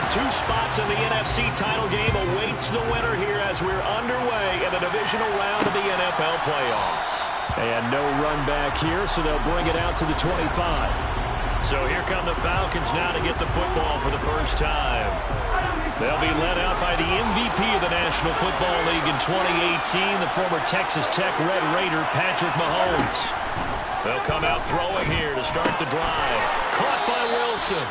Two spots in the NFC title game awaits the winner here as we're underway in the divisional round of the NFL playoffs. And no run back here, so they'll bring it out to the 25. So here come the Falcons now to get the football for the first time. They'll be led out by the MVP of the National Football League in 2018, the former Texas Tech Red Raider, Patrick Mahomes. They'll come out throwing here to start the drive. Caught by Wilson.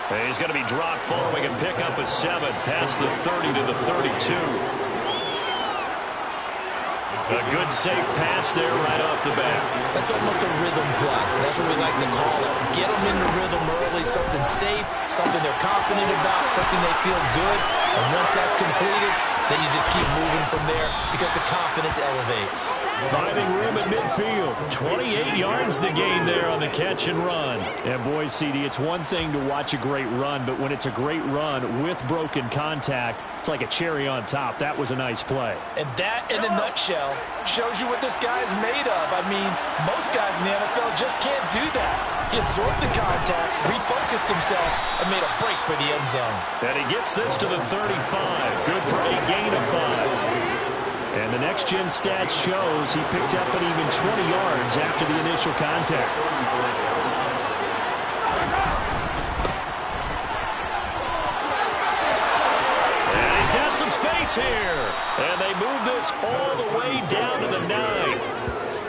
And he's going to be dropped following a pickup of 7 past the 30 to the 32. A good safe pass there right off the bat. That's almost a rhythm play. That's what we like to call it. Get them in the rhythm early, something safe, something they're confident about, something they feel good. And once that's completed, then you just keep moving from there because the confidence elevates. Finding room at midfield. 28 yards the gain there on the catch and run. And boy, CD, it's one thing to watch a great run, but when it's a great run with broken contact, it's like a cherry on top. That was a nice play. And that, in a nutshell, shows you what this guy is made of. I mean, most guys in the NFL just can't do that. He absorbed the contact, refocused himself, and made a break for the end zone. And he gets this to the 35. Good for a gain of 5. And the next-gen stats shows he picked up an even 20 yards after the initial contact. And he's got some space here. And they move this all the way down to the 9.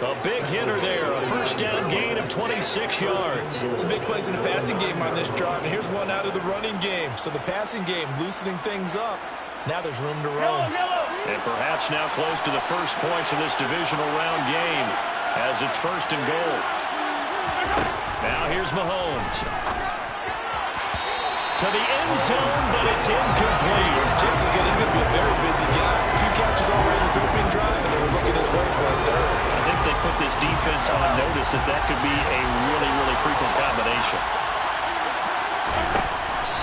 A big hitter there. A first down gain of 26 yards. It's a big plays in the passing game on this drive. And here's one out of the running game. So the passing game loosening things up. Now there's room to roam. And perhaps now close to the first points of this divisional round game as it's 1st and goal. Now here's Mahomes. To the end zone, but it's incomplete. Jason, again, he's going to be a very busy guy. 2 catches already in his opening drive, and they were looking his way for a 3rd. I think they put this defense on notice that could be a really, really frequent combination.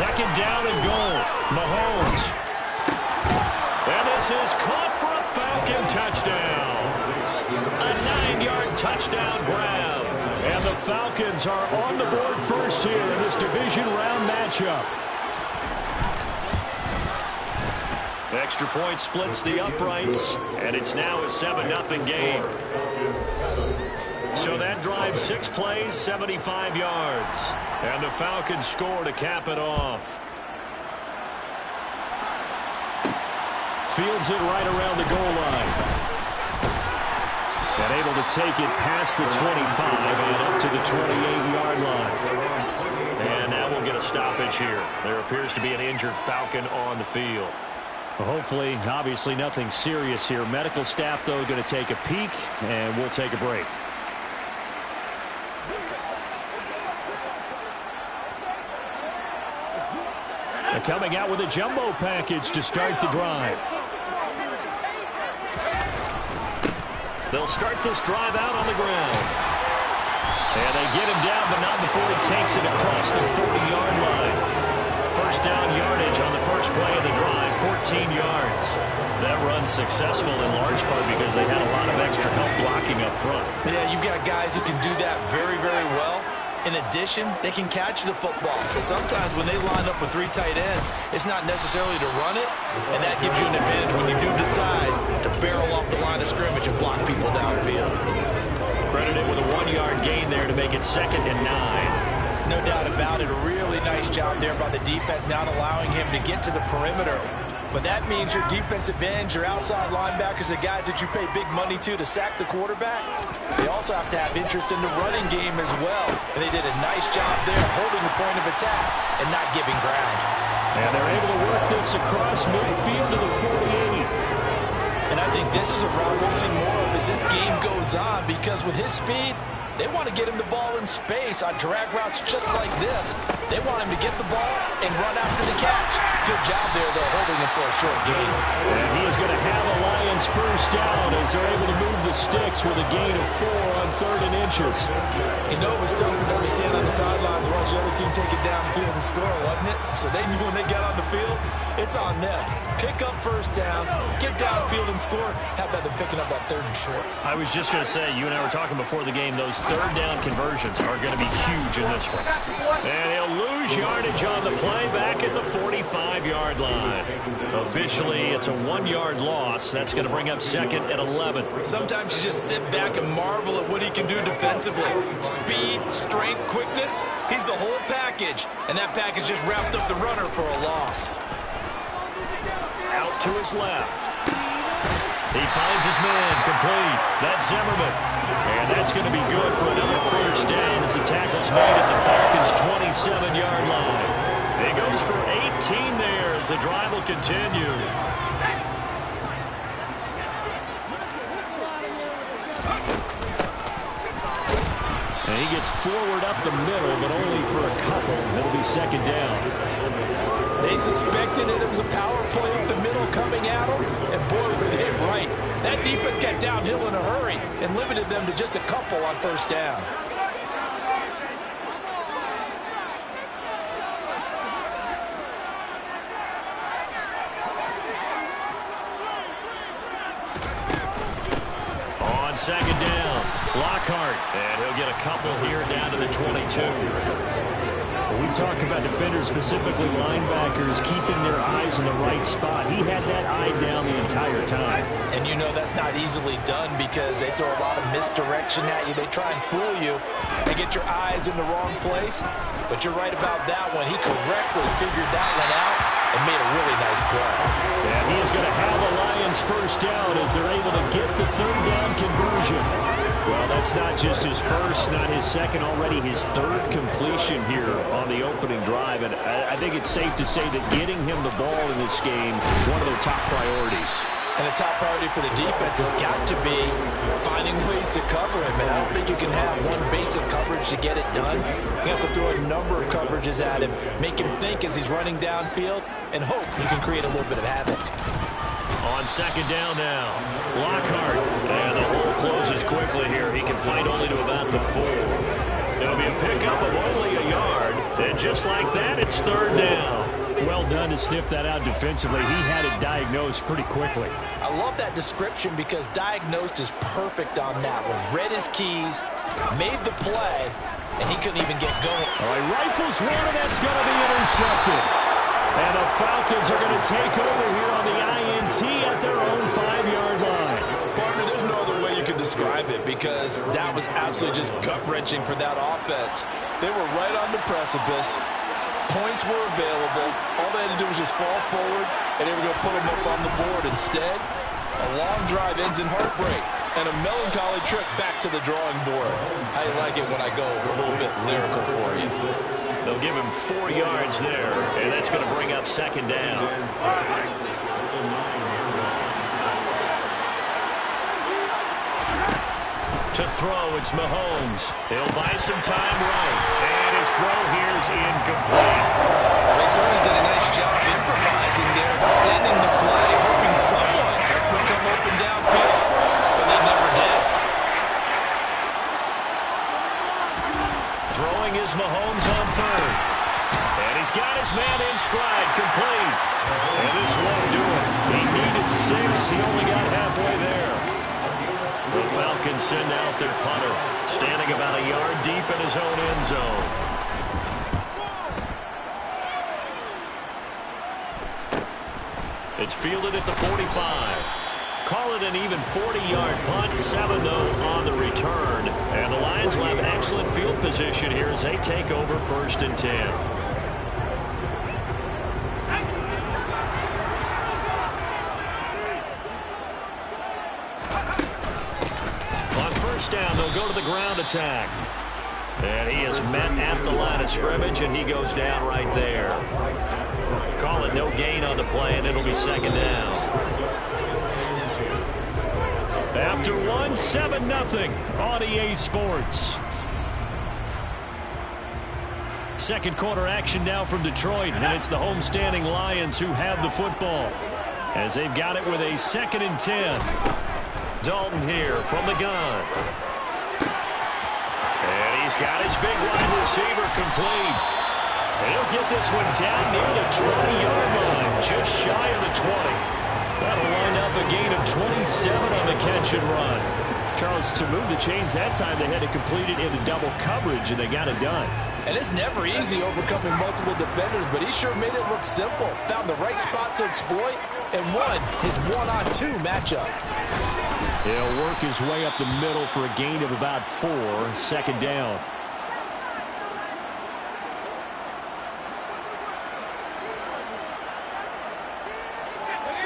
2nd down and goal. Mahomes. And this is caught for a Falcon touchdown. A 9-yard touchdown grab. And the Falcons are on the board first here in this division round matchup. Extra point splits the uprights, and it's now a 7-0 game. So that drives 6 plays, 75 yards. And the Falcons score to cap it off. Fields it right around the goal line. And able to take it past the 25 and up to the 28-yard line. And now we'll get a stoppage here. There appears to be an injured Falcon on the field. Well, hopefully, obviously nothing serious here. Medical staff, though, going to take a peek, and we'll take a break. They're coming out with a jumbo package to start the drive. They'll start this drive out on the ground. And they get him down, but not before he takes it across the 40-yard line. First down yardage on the first play of the drive, 14 yards. That run's successful in large part because they had a lot of extra help blocking up front. Yeah, you've got guys who can do that very, very well. In addition, they can catch the football. So sometimes when they line up with 3 tight ends, it's not necessarily to run it, and that gives you an advantage when you do decide to barrel off the line of scrimmage and block people downfield. Credited with a 1-yard gain there to make it 2nd and 9. No doubt about it. A really nice job there by the defense, not allowing him to get to the perimeter. But that means your defensive ends, your outside linebackers, the guys that you pay big money to sack the quarterback, they also have to have interest in the running game as well. And they did a nice job there holding the point of attack and not giving ground. And they're able to work this across midfield to the 48. And I think this is a route we'll see more of as this game goes on, because with his speed, they want to get him the ball in space on drag routes just like this. They want him to get the ball and run after the catch. Good job there, though, holding him for a short gain. And he is going to have a Lions first down as they're able to move the sticks with a gain of 4 on 3rd and inches. You know it was tough for them to stand on the sidelines and watch the other team take it downfield and score, wasn't it? So they knew when they got on the field, it's on them. Pick up first downs, get downfield and score. How about them picking up that 3rd and short? I was just going to say, you and I were talking before the game, those 3rd down conversions are going to be huge in this one. And he'll lose yardage on the play back at the 45-yard line. Officially, it's a 1-yard loss. That's going to bring up second and 11. Sometimes you just sit back and marvel at what he can do defensively. Speed, strength, quickness, he's the whole package. And that package just wrapped up the runner for a loss. Out to his left. He finds his man, complete. That's Zimmerman. And that's going to be good for another first down as the tackle's made at the Falcons' 27-yard line. He goes for 18 there as the drive will continue. And he gets forward up the middle, but only for a couple. It'll be second down. They suspected it was a power play up the middle coming at them, and boy, were they right. That defense got downhill in a hurry and limited them to just a couple on first down. On second down, Lockhart, and he'll get a couple here down to the 22. We talk about defenders, specifically linebackers, keeping their eyes in the right spot. He had that eye down the entire time. And you know that's not easily done because they throw a lot of misdirection at you. They try and fool you and get your eyes in the wrong place. But you're right about that one. He correctly figured that one out and made a really nice play. And he is going to have the Lions first down as they're able to get the third down conversion. Well, that's not just his first, not his second, already his third completion here on the opening drive. And I think it's safe to say that getting him the ball in this game is one of their top priorities. And the top priority for the defense has got to be finding ways to cover him. And I don't think you can have one basic coverage to get it done. You have to throw a number of coverages at him, make him think as he's running downfield, and hope you can create a little bit of havoc. On second down now, Lockhart. And the hole closes quickly here. He can fight only to about the 4. It'll be a pickup of only a yard. And just like that, it's third down. Well done to sniff that out defensively. He had it diagnosed pretty quickly. I love that description because diagnosed is perfect on that one. Read his keys, made the play, and he couldn't even get going. All right, rifles one, and that's going to be intercepted. And the Falcons are going to take over here on the INT at their own 5-yard line. Partner, there's no other way you could describe it because that was absolutely just gut-wrenching for that offense. They were right on the precipice. Points were available. All they had to do was just fall forward, and they were going to put them up on the board. Instead, a long drive ends in heartbreak and a melancholy trip back to the drawing board. I like it when I go a little bit lyrical for you. They'll give him 4 yards there, and that's going to bring up second down. To throw, it's Mahomes. He'll buy some time right, and his throw here is incomplete. They certainly did a nice job improvising there, extending the play, hoping someone would come open downfield, but they never did. Throwing is Mahomes on third. And he's got his man in stride, complete. And this won't do it. He needed 6. He only got halfway there. The Falcons send out their punter, standing about a yard deep in his own end zone. It's fielded at the 45. Call it an even 40-yard punt, 7 though on the return. And the Lions will have excellent field position here as they take over first and 10. Down, they'll go to the ground attack. And he is met at the line of scrimmage, and he goes down right there. Call it no gain on the play, and it'll be second down. After 1, 7-0 on EA Sports. Second quarter action now from Detroit, and it's the homestanding Lions who have the football as they've got it with a 2nd and 10. Dalton here from the gun. And he's got his big wide receiver complete. And he'll get this one down near the 20-yard line, just shy of the 20. That'll wind up a gain of 27 on the catch and run. Charles, to move the chains that time, they had to complete it into double coverage, and they got it done. And it's never easy overcoming multiple defenders, but he sure made it look simple. Found the right spot to exploit and won his one-on-two matchup. He'll work his way up the middle for a gain of about 4, 2nd down.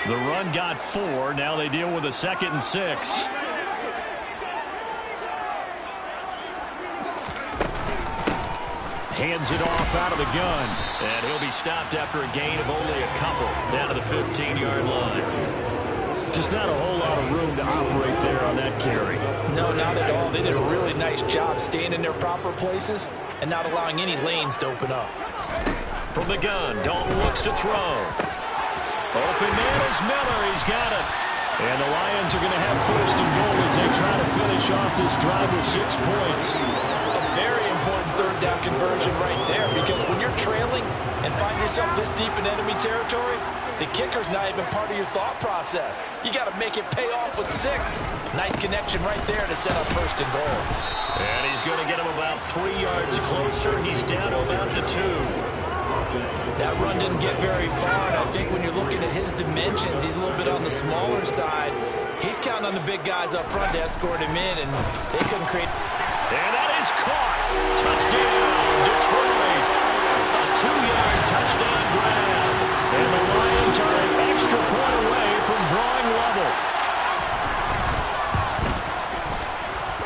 The run got 4. Now they deal with a 2nd and 6. Hands it off out of the gun. And he'll be stopped after a gain of only a couple down to the 15-yard line. Just not a whole lot of room to operate there on that carry. No, not at all. They did a really nice job staying in their proper places and not allowing any lanes to open up. From the gun, Dalton looks to throw. Open man is Miller. He's got it. And the Lions are going to have 1st and goal as they try to finish off this drive with 6 points. A very important 3rd down conversion right there, because when you're trailing and find yourself this deep in enemy territory, the kicker's not even part of your thought process. You got to make it pay off with 6. Nice connection right there to set up 1st and goal. And he's going to get him about 3 yards closer. He's down to about the 2. That run didn't get very far, and I think when you're looking at his dimensions, he's a little bit on the smaller side. He's counting on the big guys up front to escort him in, and they couldn't create. And that is caught. Touchdown, Detroit. A 2-yard touchdown grab. And the Lions are an extra point away from drawing level.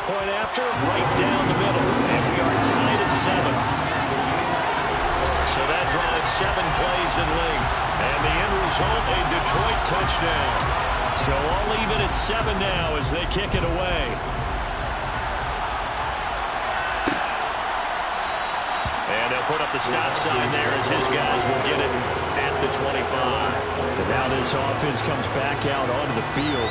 Point after, right down the middle. And we are tied at 7. So that drives 7 plays in length. And the end result, a Detroit touchdown. So I'll leave it at 7 now as they kick it away. And they'll put up the stop sign there as his guys will get it at the 25. And now this offense comes back out onto the field.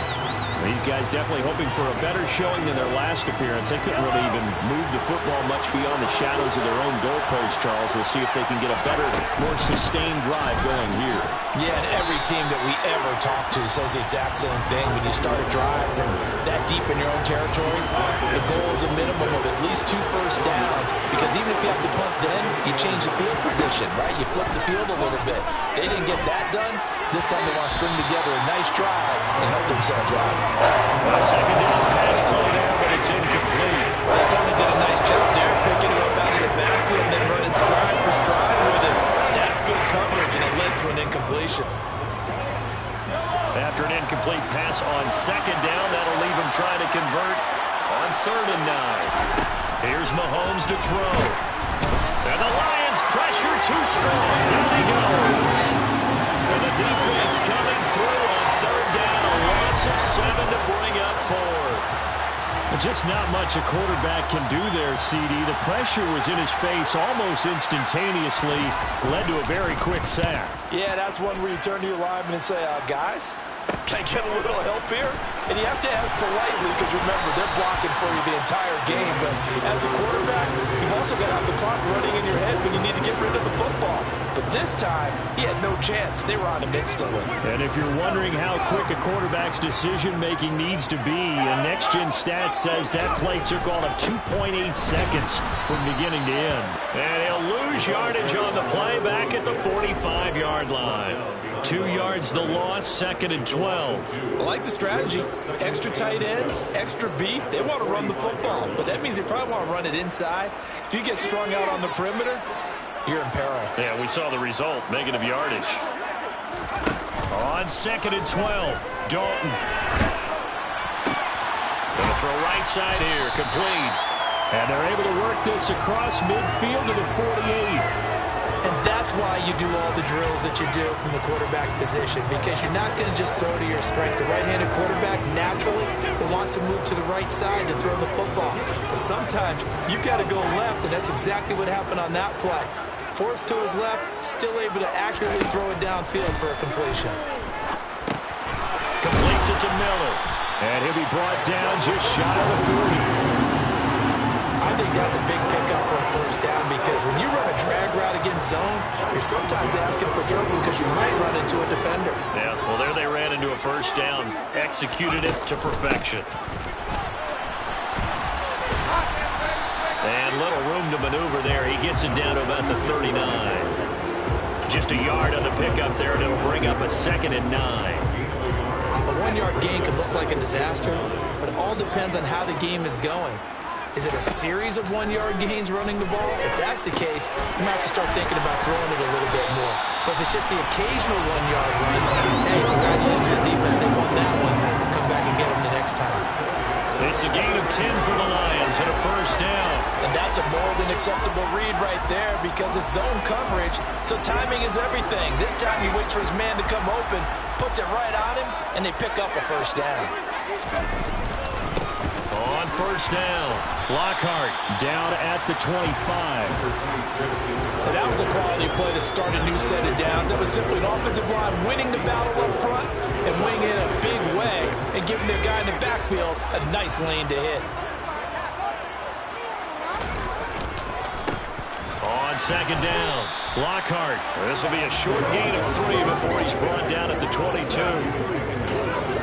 These guys definitely hoping for a better showing than their last appearance. They couldn't really even move the football much beyond the shadows of their own goalpost, Charles. We'll see if they can get a better, more sustained drive going here. Yeah, and every team that we ever talk to says the exact same thing. When you start a drive from that deep in your own territory, the goal is a minimum of at least 2 first downs, because even if you have to punt then, you change the field position, right? You flip the field a little bit. They didn't get that done. This time they want to string together a nice drive and help themselves out. A 2nd down pass play there, but it's incomplete. They certainly did a nice job there, picking it up out of the backfield and then running stride for stride with it. That's good coverage, and it led to an incompletion. After an incomplete pass on 2nd down, that'll leave him trying to convert on 3rd and 9. Here's Mahomes to throw. And the Lions pressure too strong. Down he goes. And the defense coming through on 3rd down. A loss of 7 to bring up 4. Just not much a quarterback can do there, CD. The pressure was in his face almost instantaneously. Led to a very quick sack. Yeah, that's one where you turn to your lineman and say, guys, can I get a little help here? And you have to ask politely, because remember, they're blocking for you the entire game. But as a quarterback, you've also got to have the clock running in your head when you need to get rid of the football. But this time, he had no chance. They were on him instantly. And if you're wondering how quick a quarterback's decision-making needs to be, Next Gen Stats says that play took all of 2.8 seconds from beginning to end. And he'll lose yardage on the play back at the 45-yard line. 2 yards the loss, 2nd and 12. I like the strategy. Extra tight ends, extra beef. They want to run the football, but that means they probably want to run it inside. If you get strung out on the perimeter, you're in peril. Yeah, we saw the result. Negative yardage. On 2nd and 12, Dalton. Going to throw right side here, complete. And they're able to work this across midfield to the 48. And that's why you do all the drills that you do from the quarterback position, because you're not going to just throw to your strength. The right-handed quarterback naturally will want to move to the right side to throw the football. But sometimes you've got to go left, and that's exactly what happened on that play. Forced to his left, still able to accurately throw it downfield for a completion. Completes it to Miller. And he'll be brought down just shy of the 40. I think that's a big pickup for a first down, because when you run a drag route against zone, you're sometimes asking for trouble because you might run into a defender. Yeah, well, there they ran into a first down, executed it to perfection. And little room to to maneuver there. He gets it down to about the 39. Just a yard on the pickup there, and it'll bring up a 2nd and 9. A 1-yard gain could look like a disaster, but it all depends on how the game is going. Is it a series of 1-yard gains running the ball? If that's the case, you might have to start thinking about throwing it a little bit more. But if it's just the occasional 1-yard run, hey, congratulations to the defense. They won that one. Come back and get them the next time. It's a gain of 10 for the Lions and a 1st down. And that's a more than acceptable read right there because it's zone coverage, so timing is everything. This time he waits for his man to come open, puts it right on him, and they pick up a 1st down. On 1st down, Lockhart down at the 25. And that was a quality play to start a new set of downs. That was simply an offensive line winning the battle up front and winning it in a big way and giving their guy in the backfield a nice lane to hit. On 2nd down, Lockhart. This will be a short gain of 3 before he's brought down at the 22.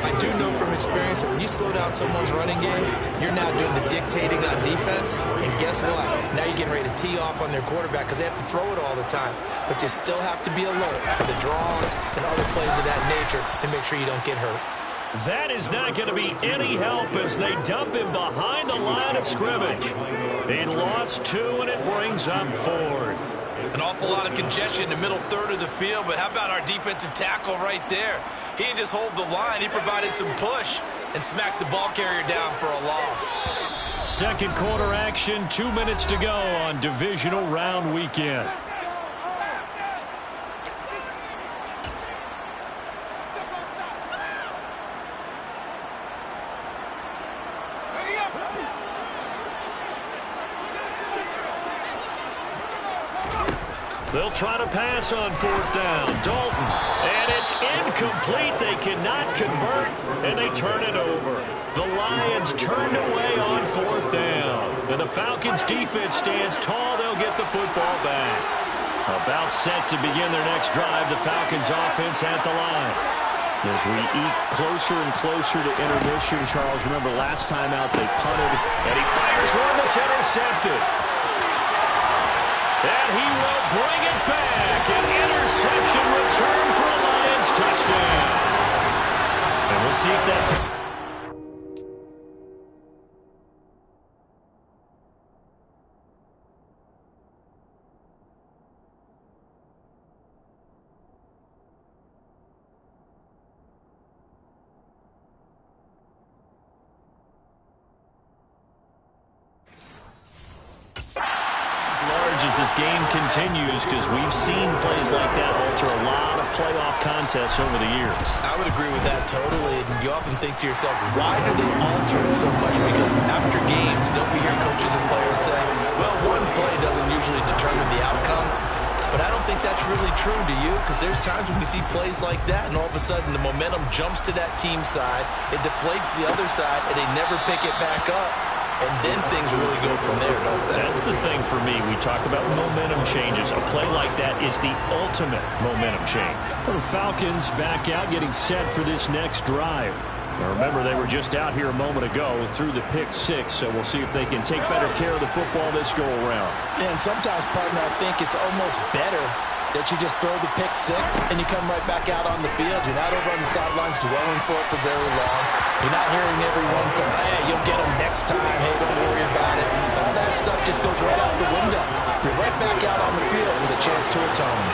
I do know from experience that when you slow down someone's running game, you're now doing the dictating on defense. And guess what? Now you're getting ready to tee off on their quarterback because they have to throw it all the time. But you still have to be alert for the draws and other plays of that nature to make sure you don't get hurt. That is not going to be any help as they dump him behind the line of scrimmage. He lost 2, and it brings up 4th. An awful lot of congestion in the middle third of the field, but how about our defensive tackle right there? He didn't just hold the line. He provided some push and smacked the ball carrier down for a loss. 2nd quarter action, 2 minutes to go on divisional round weekend. They'll try to pass on 4th down. Dalton. And it's incomplete. They cannot convert, and they turn it over. The Lions turned away on 4th down. And the Falcons' defense stands tall. They'll get the football back. About set to begin their next drive. The Falcons' offense at the line. As we eat closer and closer to intermission, Charles, remember last time out they punted, and he fires one that's intercepted. And he will bring it back. An interception return for a Lions touchdown. And we'll see if that... as this game continues, because we've seen plays like that alter a lot of playoff contests over the years. I would agree with that totally. And you often think to yourself, why do they alter it so much? Because after games, don't we hear coaches and players say, well, one play doesn't usually determine the outcome. But I don't think that's really true, do you? Because there's times when we see plays like that, and all of a sudden the momentum jumps to that team side, it deflates the other side, and they never pick it back up. And then things really go from there, don't they? That's the thing for me. We talk about momentum changes. A play like that is the ultimate momentum change. The Falcons back out, getting set for this next drive. Now remember, they were just out here a moment ago through the pick six, so we'll see if they can take better care of the football this go-around. Yeah, and sometimes, partner, I think it's almost better that you just throw the pick six and you come right back out on the field. You're not over on the sidelines dwelling for it for very long. You're not hearing everyone say, hey, you'll get them next time. Hey, don't worry about it. All that stuff just goes right out the window. You're right back out on the field with a chance to atone.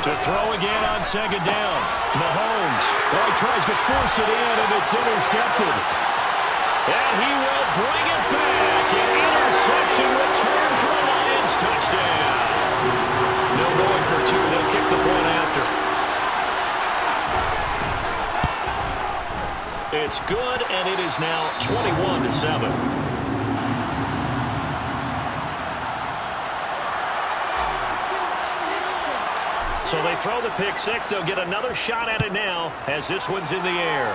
To throw again on second down. Mahomes. Well, he tries to force it in, and it's intercepted. And he will bring it back. An interception return for a Lions touchdown. No going for two. They'll kick the point after. It's good, and it is now 21-7. So they throw the pick six. They'll get another shot at it now as this one's in the air.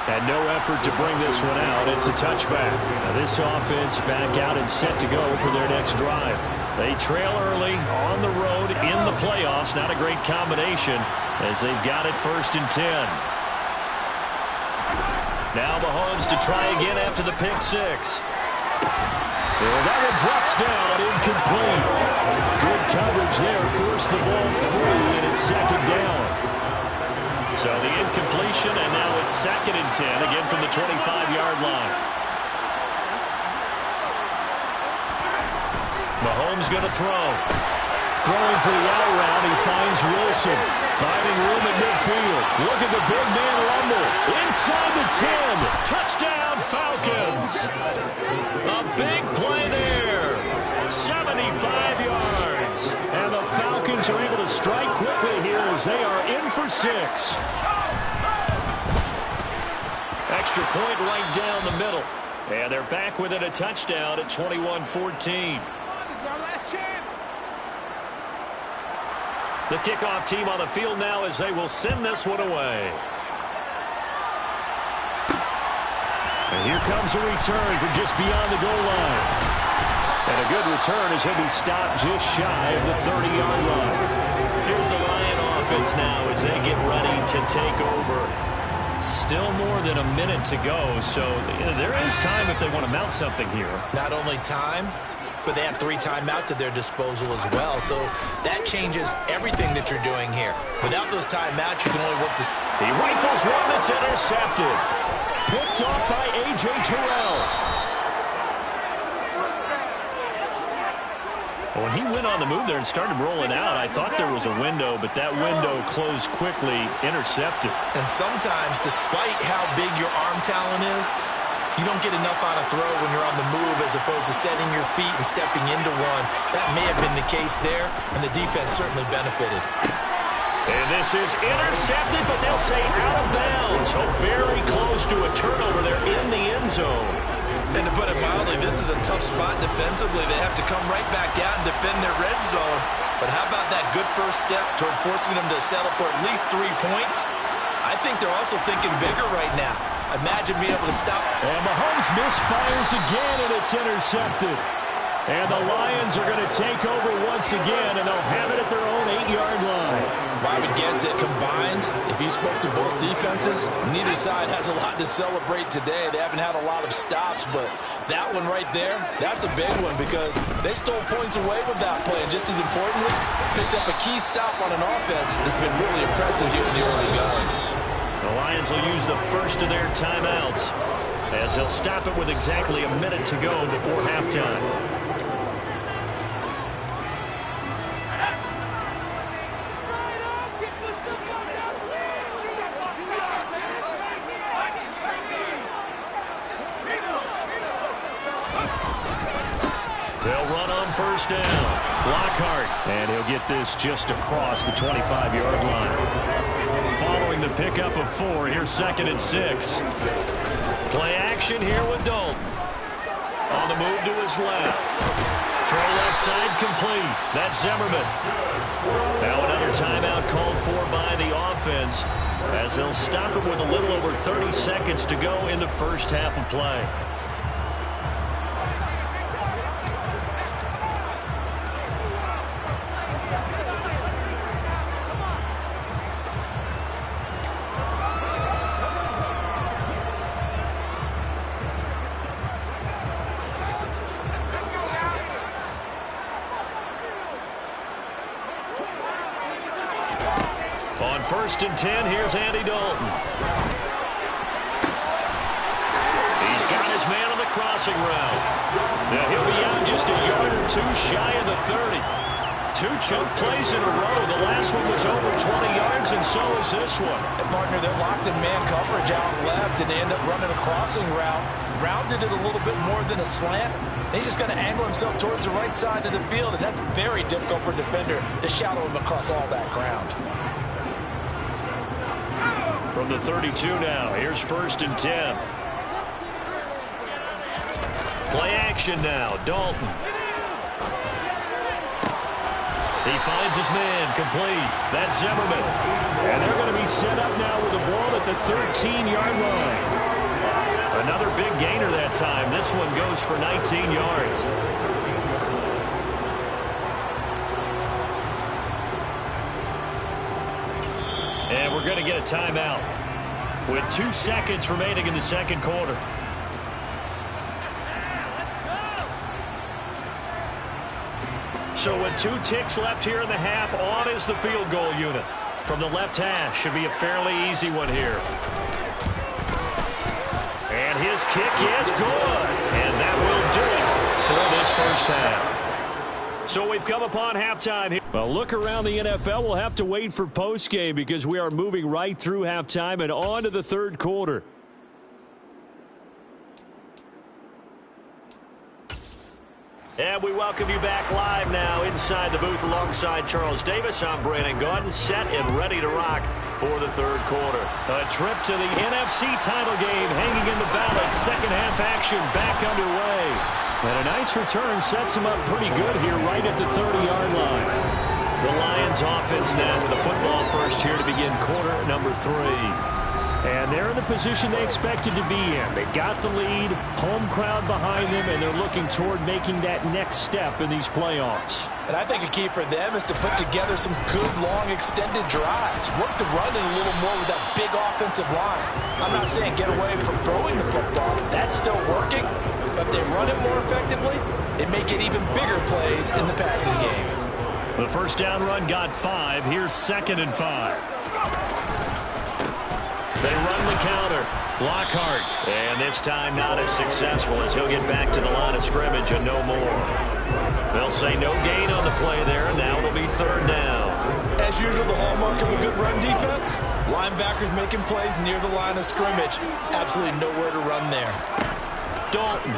And no effort to bring this one out. It's a touchback. Now this offense back out and set to go for their next drive. They trail early on the road in the playoffs. Not a great combination as they've got it 1st and 10. Now Mahomes to try again after the pick six. And that one drops down, incomplete. Good coverage there, forced the ball free, and it's second down. So the incompletion, and now it's 2nd and 10, again from the 25-yard line. Mahomes going to throw. Throwing for the out route, he finds Wilson. Finding room at midfield. Look at the big man rumble. Inside the 10. Touchdown, Falcons. A big play there. 75 yards. And the Falcons are able to strike quickly here as they are in for 6. Extra point right down the middle. And they're back within a touchdown at 21-14. The kickoff team on the field now as they will send this one away. And here comes a return from just beyond the goal line. And a good return as he'll be stopped just shy of the 30-yard line. Here's the Lion offense now as they get ready to take over. Still more than a minute to go, so there is time if they want to mount something here. Not only time, but they have 3 timeouts at their disposal as well. So that changes everything that you're doing here. Without those timeouts, you can only work this. He rifles one that's intercepted. Picked off by A.J. Terrell. When he went on the move there and started rolling out, I thought there was a window, but that window closed quickly, intercepted. And sometimes, despite how big your arm talent is, you don't get enough on a throw when you're on the move as opposed to setting your feet and stepping into one. That may have been the case there, and the defense certainly benefited. And this is intercepted, but they'll say out of bounds. So very close to a turnover there in the end zone. And to put it mildly, this is a tough spot defensively. They have to come right back out and defend their red zone. But how about that good first step towards forcing them to settle for at least 3 points? I think they're also thinking bigger right now. Imagine being able to stop. And Mahomes misfires again, and it's intercepted. And the Lions are going to take over once again, and they'll have it at their own 8-yard line. If I would guess that combined, if you spoke to both defenses, neither side has a lot to celebrate today. They haven't had a lot of stops, but that one right there, that's a big one because they stole points away with that play. And just as importantly, picked up a key stop on an offense that's been really impressive here in the early going. The Lions will use the first of their timeouts as they'll stop it with exactly a minute to go before halftime. They'll run on first down. Lockhart, and he'll get this just across the 25-yard line. Following the pickup of 4, here's 2nd and 6. Play action here with Dalton. On the move to his left. Throw left side complete. That's Zimmerman. Now another timeout called for by the offense as they'll stop it with a little over 30 seconds to go in the first half of play. On 1st and 10, here's Andy Dalton. He's got his man on the crossing route. Now he'll be out just a yard or 2 shy of the 30. 2 choke plays in a row. The last one was over 20 yards, and so is this one. And partner, they're locked in man coverage out left, and they end up running a crossing route. Rounded it a little bit more than a slant. He's just going to angle himself towards the right side of the field, and that's very difficult for a defender to shadow him across all that ground. From the 32 now, here's 1st and 10. Play action now, Dalton. He finds his man, complete. That's Zimmerman. And they're going to be set up now with the ball at the 13-yard line. Another big gainer that time. This one goes for 19 yards. And we're going to get a timeout. with 2 seconds remaining in the second quarter. So with 2 ticks left here in the half, on is the field goal unit. From the left hash, should be a fairly easy one here. And his kick is good. And that will do it for this first half. So we've come upon halftime here. Well, look around the NFL. We'll have to wait for postgame because we are moving right through halftime and on to the third quarter. And we welcome you back live now inside the booth alongside Charles Davis. I'm Brandon Gaudin, set and ready to rock for the third quarter. A trip to the NFC title game hanging in the balance. Second half action back underway. And a nice return sets them up pretty good here right at the 30-yard line. The Lions offense now with the football first here to begin quarter number 3. And they're in the position they expected to be in. They've got the lead, home crowd behind them, and they're looking toward making that next step in these playoffs. And I think a key for them is to put together some good, long, extended drives. Work the run in a little more with that big offensive line. I'm not saying get away from throwing the football. That's still working. But if they run it more effectively, they make it even bigger plays in the passing game. The first down run got 5. Here's 2nd and 5. They run the counter. Lockhart. And this time not as successful as he'll get back to the line of scrimmage and no more. They'll say no gain on the play there, and now it'll be 3rd down. As usual, the hallmark of a good run defense, linebackers making plays near the line of scrimmage. Absolutely nowhere to run there. Dalton.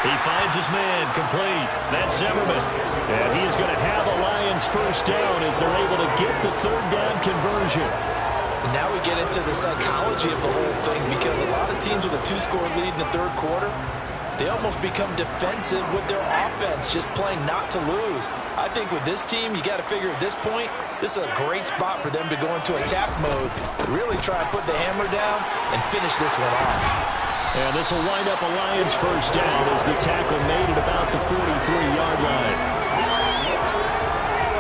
He finds his man complete. That's Zimmerman. And he is going to have a Lions first down as they're able to get the 3rd down conversion. And now we get into the psychology of the whole thing because a lot of teams with a 2-score lead in the third quarter, they almost become defensive with their offense, just playing not to lose. I think with this team, you got to figure at this point, this is a great spot for them to go into attack mode, really try to put the hammer down and finish this one off. And this will wind up a Lions first down as the tackle made it about the 43-yard line.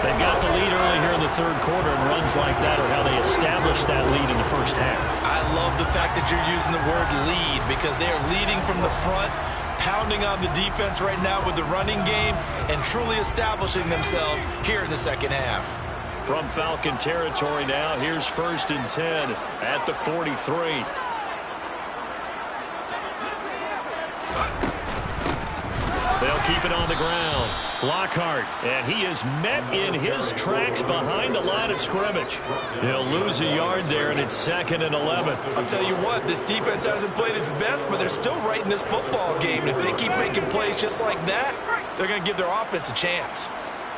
They've got the lead early here in the third quarter, and runs like that are how they established that lead in the first half. I love the fact that you're using the word lead because they are leading from the front, pounding on the defense right now with the running game, and truly establishing themselves here in the second half. From Falcon territory now, here's 1st and 10 at the 43. They'll keep it on the ground. Lockhart, and he is met in his tracks behind the line of scrimmage. He'll lose a yard there, and it's 2nd and 11. I'll tell you what, this defense hasn't played its best, but they're still right in this football game. And if they keep making plays just like that, they're going to give their offense a chance.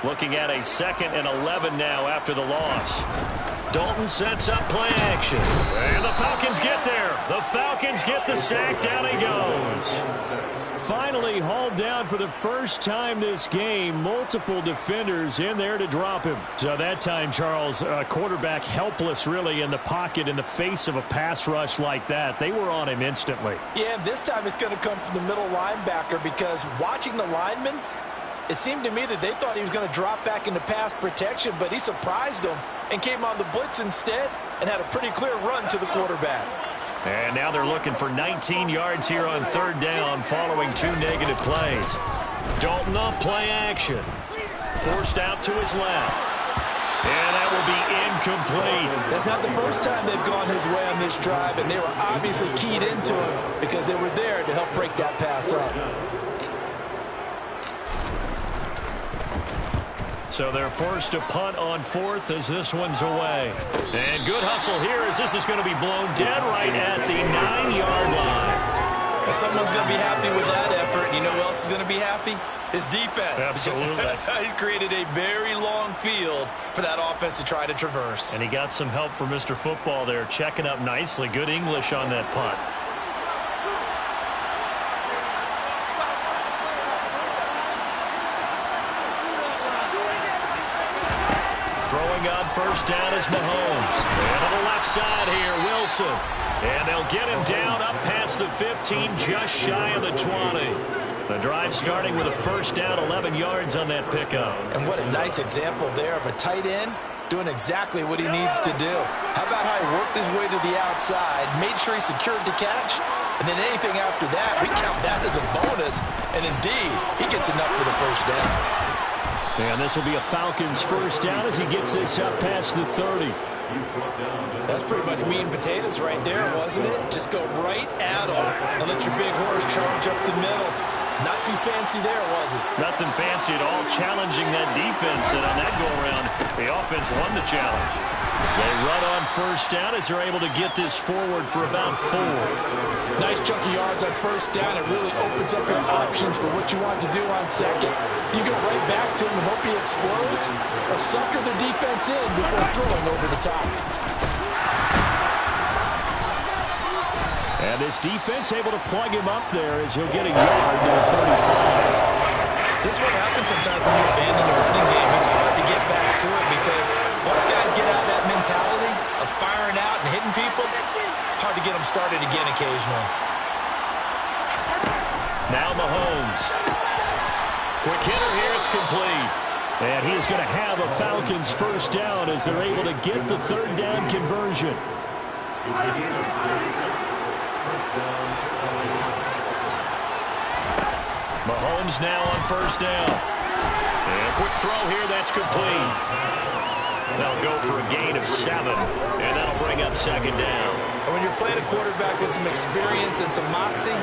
Looking at a 2nd and 11 now after the loss. Dalton sets up play action. And the Falcons get there. The Falcons get the sack. Down he goes. Finally hauled down for the first time this game. Multiple defenders in there to drop him. So that time, Charles, quarterback helpless really in the pocket in the face of a pass rush like that. They were on him instantly. Yeah, this time it's going to come from the middle linebacker because watching the lineman, it seemed to me that they thought he was going to drop back into pass protection, but he surprised them and came on the blitz instead and had a pretty clear run to the quarterback. And now they're looking for 19 yards here on 3rd down following 2 negative plays. Dalton off play action. Forced out to his left. And that will be incomplete. That's not the first time they've gone his way on this drive, and they were obviously keyed into him because they were there to help break that pass up. So they're forced to punt on 4th as this one's away. And good hustle here as this is going to be blown dead right at the 9-yard line. Well, someone's going to be happy with that effort. You know who else is going to be happy? His defense. Absolutely. He's created a very long field for that offense to try to traverse. And he got some help from Mr. Football there, checking up nicely. Good English on that punt. Throwing on first down is Mahomes. And on the left side here, Wilson. And they'll get him down up past the 15, just shy of the 20. The drive starting with a first down, 11 yards on that pickup. And what a nice example there of a tight end doing exactly what he needs to do. How about how he worked his way to the outside, made sure he secured the catch, and then anything after that, we count that as a bonus, and indeed, he gets enough for the first down. And this will be a Falcons first down as he gets this up past the 30. That's pretty much meat and potatoes right there, wasn't it? Just go right at him and let your big horse charge up the middle. Not too fancy there, was it? Nothing fancy at all, challenging that defense. And on that go-around, the offense won the challenge. They run on first down as they're able to get this forward for about 4. Nice chunky yards on first down. It really opens up your options for what you want to do on second. You go right back to him and hope he explodes, or sucker the defense in before throwing over the top. And this defense able to plug him up there as he'll get a yard to the 35. This is what happens sometimes when you abandon the running game. It's hard to get back to it because once guys get out of that mentality of firing out and hitting people, hard to get them started again occasionally. Now Mahomes. Quick hitter here, it's complete. And he is going to have a Falcons first down as they're able to get the third down conversion. Mahomes now on first down. And a quick throw here, that's complete. That'll go for a gain of 7, and that'll bring up second down. And when you're playing a quarterback with some experience and some moxie,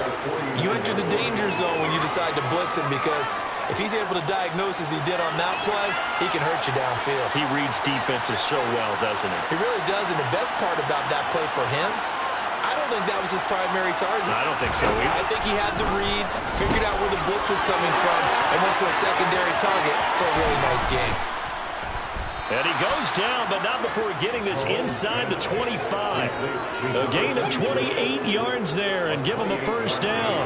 you enter the danger zone when you decide to blitz him, because if he's able to diagnose as he did on that play, he can hurt you downfield. He reads defenses so well, doesn't he? He really does, and the best part about that play for him, I don't think that was his primary target. I don't think so either. I think he had the read, figured out where the blitz was coming from, and went to a secondary target for a really nice game. And he goes down, but not before getting this inside the 25. A gain of 28 yards there, and give him a first down.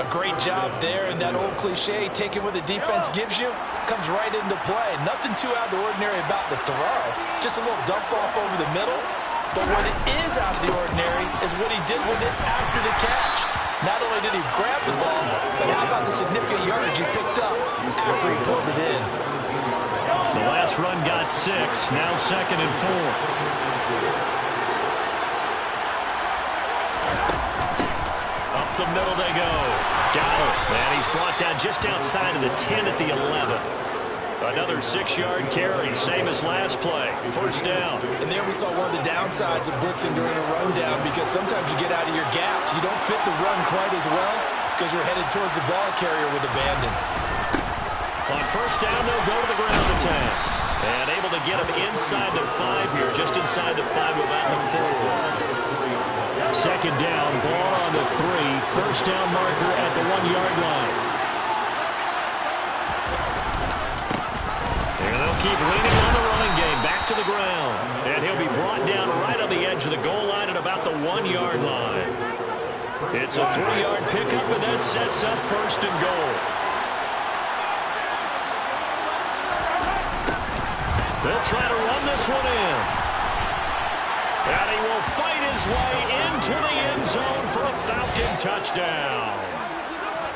A great job there, and that old cliche, taking what the defense gives you, comes right into play. Nothing too out of the ordinary about the throw. Just a little dump off over the middle. But what it is out of the ordinary is what he did with it after the catch. Not only did he grab the ball, but how about the significant yardage he picked up after he pulled it in. The last run got 6, now second and 4. Up the middle they go. Got him. And he's brought down just outside of the 10 at the 11. Another 6-yard carry, same as last play. First down. And there we saw one of the downsides of blitzing during a rundown, because sometimes you get out of your gaps. You don't fit the run quite as well because you're headed towards the ball carrier with abandon. On first down, they'll go to the ground attack. And able to get him inside the 5 here, just inside the 5 without the 4. Second down, ball on the 3. First down marker at the 1-yard line. And they'll keep leaning on the running game. Back to the ground. And he'll be brought down right on the edge of the goal line at about the 1-yard line. It's a 3-yard pickup, and that sets up first and goal. They'll try to run this one in. And he will fight his way into the end zone for a Falcon touchdown.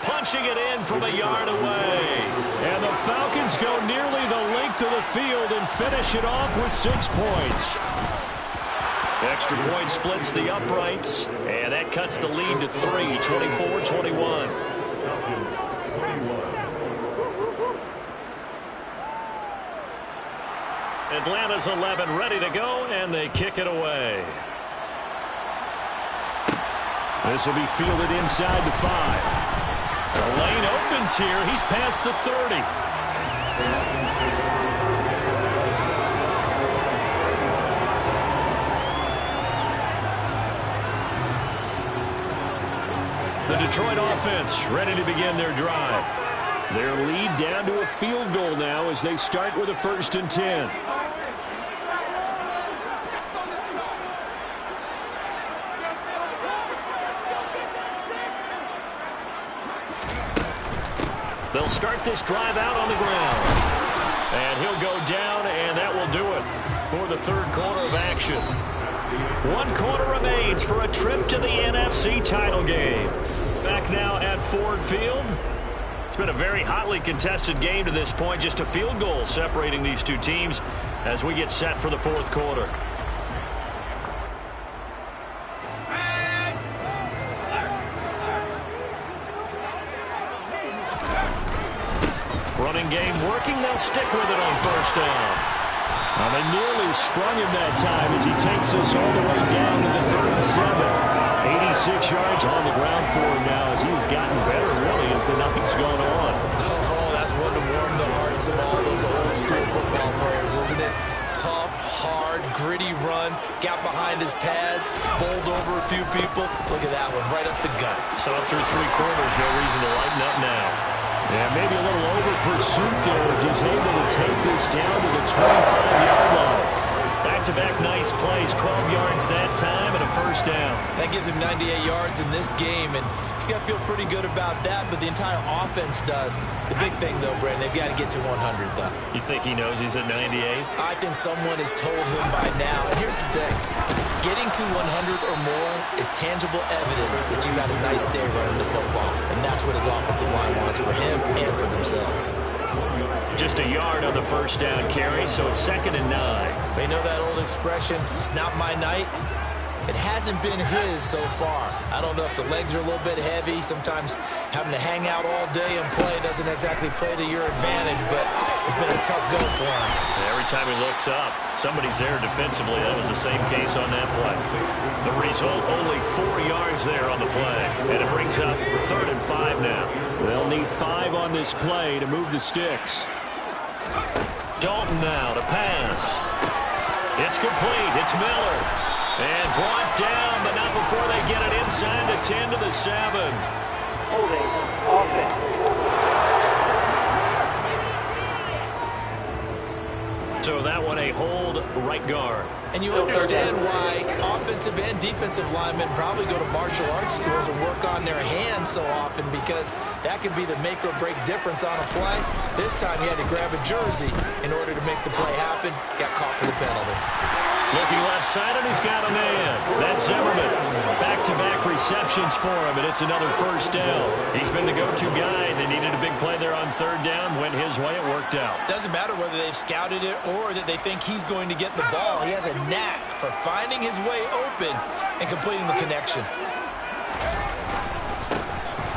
Punching it in from a yard away. And the Falcons go nearly the length of the field and finish it off with 6 points. Extra point splits the uprights, and that cuts the lead to 3, 24-21. Atlanta's 11 ready to go, and they kick it away. This will be fielded inside the 5. The lane opens here. He's past the 30. The Detroit offense ready to begin their drive. Their lead down to a field goal now as they start with a 1st and 10. They'll start this drive out on the ground. And he'll go down, and that will do it for the 3rd quarter of action. 1 quarter remains for a trip to the NFC title game. Back now at Ford Field. It's been a very hotly contested game to this point. Just a field goal separating these two teams. as we get set for the fourth quarter. Running game working. They'll stick with it on first down. Well, they nearly sprung him that time as he takes us all the way down to the 37. 86 yards on the ground for him now as he's gotten better, really, as the night's gone on. Oh, that's one to warm the hearts of all those old-school football players, isn't it? Tough, hard, gritty run, got behind his pads, bowled over a few people. Look at that one, right up the gut. So through three quarters, no reason to lighten up now. Yeah, maybe a little over-pursuit there as he's able to take this down to the 25-yard line. Back-to-back nice plays, 12 yards that time and a first down. That gives him 98 yards in this game, and he's got to feel pretty good about that, but the entire offense does. The big thing, though, Brandon, they've got to get to 100, though. You think he knows he's at 98? I think someone has told him by now. And here's the thing. Getting to 100 or more is tangible evidence that you've had a nice day running the football, and that's what his offensive line wants for him and for themselves. Just a yard on the first down carry, so it's 2nd and 9. They know that old expression, it's not my night. It hasn't been his so far. I don't know if the legs are a little bit heavy. Sometimes having to hang out all day and play doesn't exactly play to your advantage, but it's been a tough go for him. Every time he looks up, somebody's there defensively. That was the same case on that play. The result, only 4 yards there on the play, and it brings up 3rd and 5 now. They'll need 5 on this play to move the sticks. Dalton now to pass. It's complete. It's Miller. And brought down, but not before they get it inside the 10 to the 7. Holding offense. So that one a hold right guard. And you understand why offensive and defensive linemen probably go to martial arts schools and work on their hands so often, because that could be the make or break difference on a play. This time he had to grab a jersey in order to make the play happen. Got caught for the penalty. Looking left side, and he's got a man. That's Zimmerman. Back-to-back receptions for him, and it's another first down. He's been the go-to guy. They needed a big play there on 3rd down. Went his way. It worked out. Doesn't matter whether they've scouted it or that they think he's going to get the ball. He has a knack for finding his way open and completing the connection.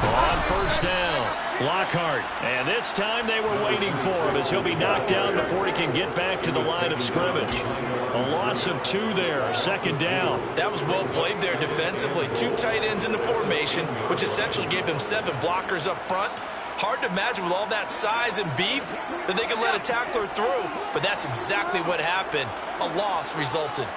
On first down, Lockhart. And this time they were waiting for him as he'll be knocked down before he can get back to the line of scrimmage. A loss of 2 there, 2nd down. That was well played there defensively. 2 tight ends in the formation, which essentially gave them 7 blockers up front. Hard to imagine with all that size and beef that they could let a tackler through, but that's exactly what happened. A loss resulted.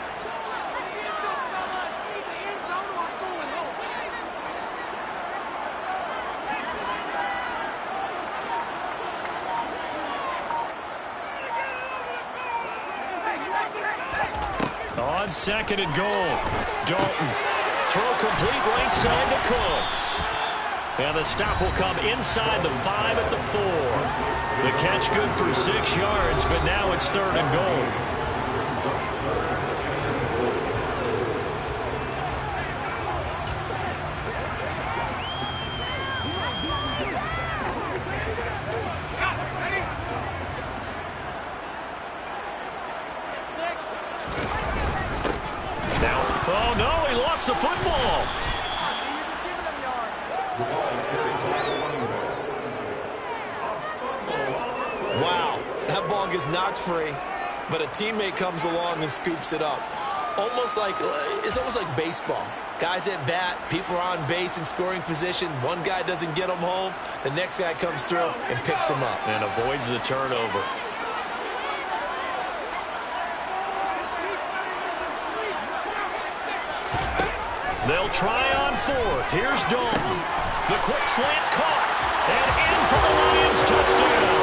On 2nd and goal, Dalton. Throw complete right side to Cooks. And the stop will come inside the 5 at the 4. The catch good for 6 yards, but now it's 3rd and goal. Oh, no, he lost the football. Wow, that ball gets knocked free, but a teammate comes along and scoops it up. It's almost like baseball. Guys at bat, people are on base in scoring position. One guy doesn't get them home. The next guy comes through and picks him up. And avoids the turnover. They'll try on 4th. Here's Dalton. The quick slant caught. And in for the Lions touchdown.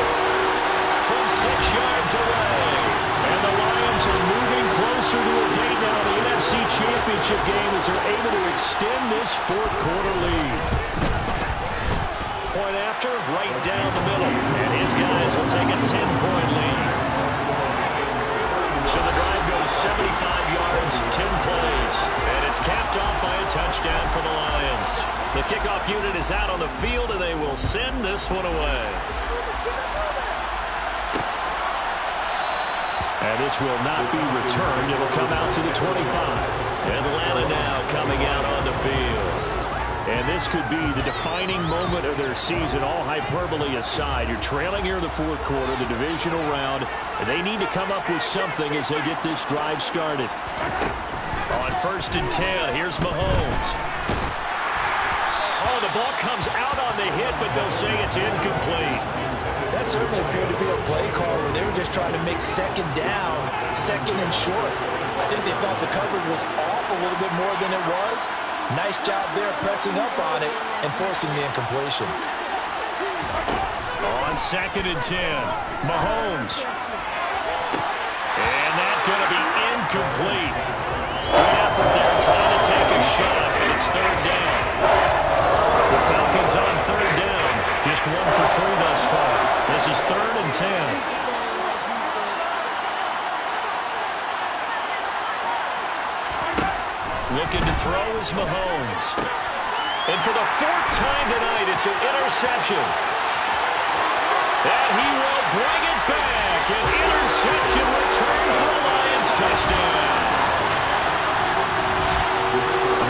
From 6 yards away. And the Lions are moving closer to a date now in the NFC Championship game as they're able to extend this 4th quarter lead. Point after, right down the middle. And his guys will take a 10-point lead. So the drive goes 75 yards, 10 plays, and it's capped off by a touchdown for the Lions. The kickoff unit is out on the field, and they will send this one away. And this will not be returned. It'll come out to the 25. Atlanta now coming out on the field. And this could be the defining moment of their season, all hyperbole aside. You're trailing here in the fourth quarter, the divisional round, and they need to come up with something as they get this drive started. On 1st and 10, here's Mahomes. Oh, the ball comes out on the hit, but they'll say it's incomplete. That certainly appeared to be a play call where they were just trying to make second down, second and short. I think they thought the coverage was off a little bit more than it was. Nice job there pressing up on it and forcing the incompletion. On 2nd and 10, Mahomes. And that's going to be incomplete. Good effort there trying to take a shot, and it's 3rd down. The Falcons on 3rd down. Just 1 for 3 thus far. This is 3rd and 10. Looking to throw is Mahomes. And for the 4th time tonight, it's an interception. And he will bring it back. An interception return for a Lions touchdown.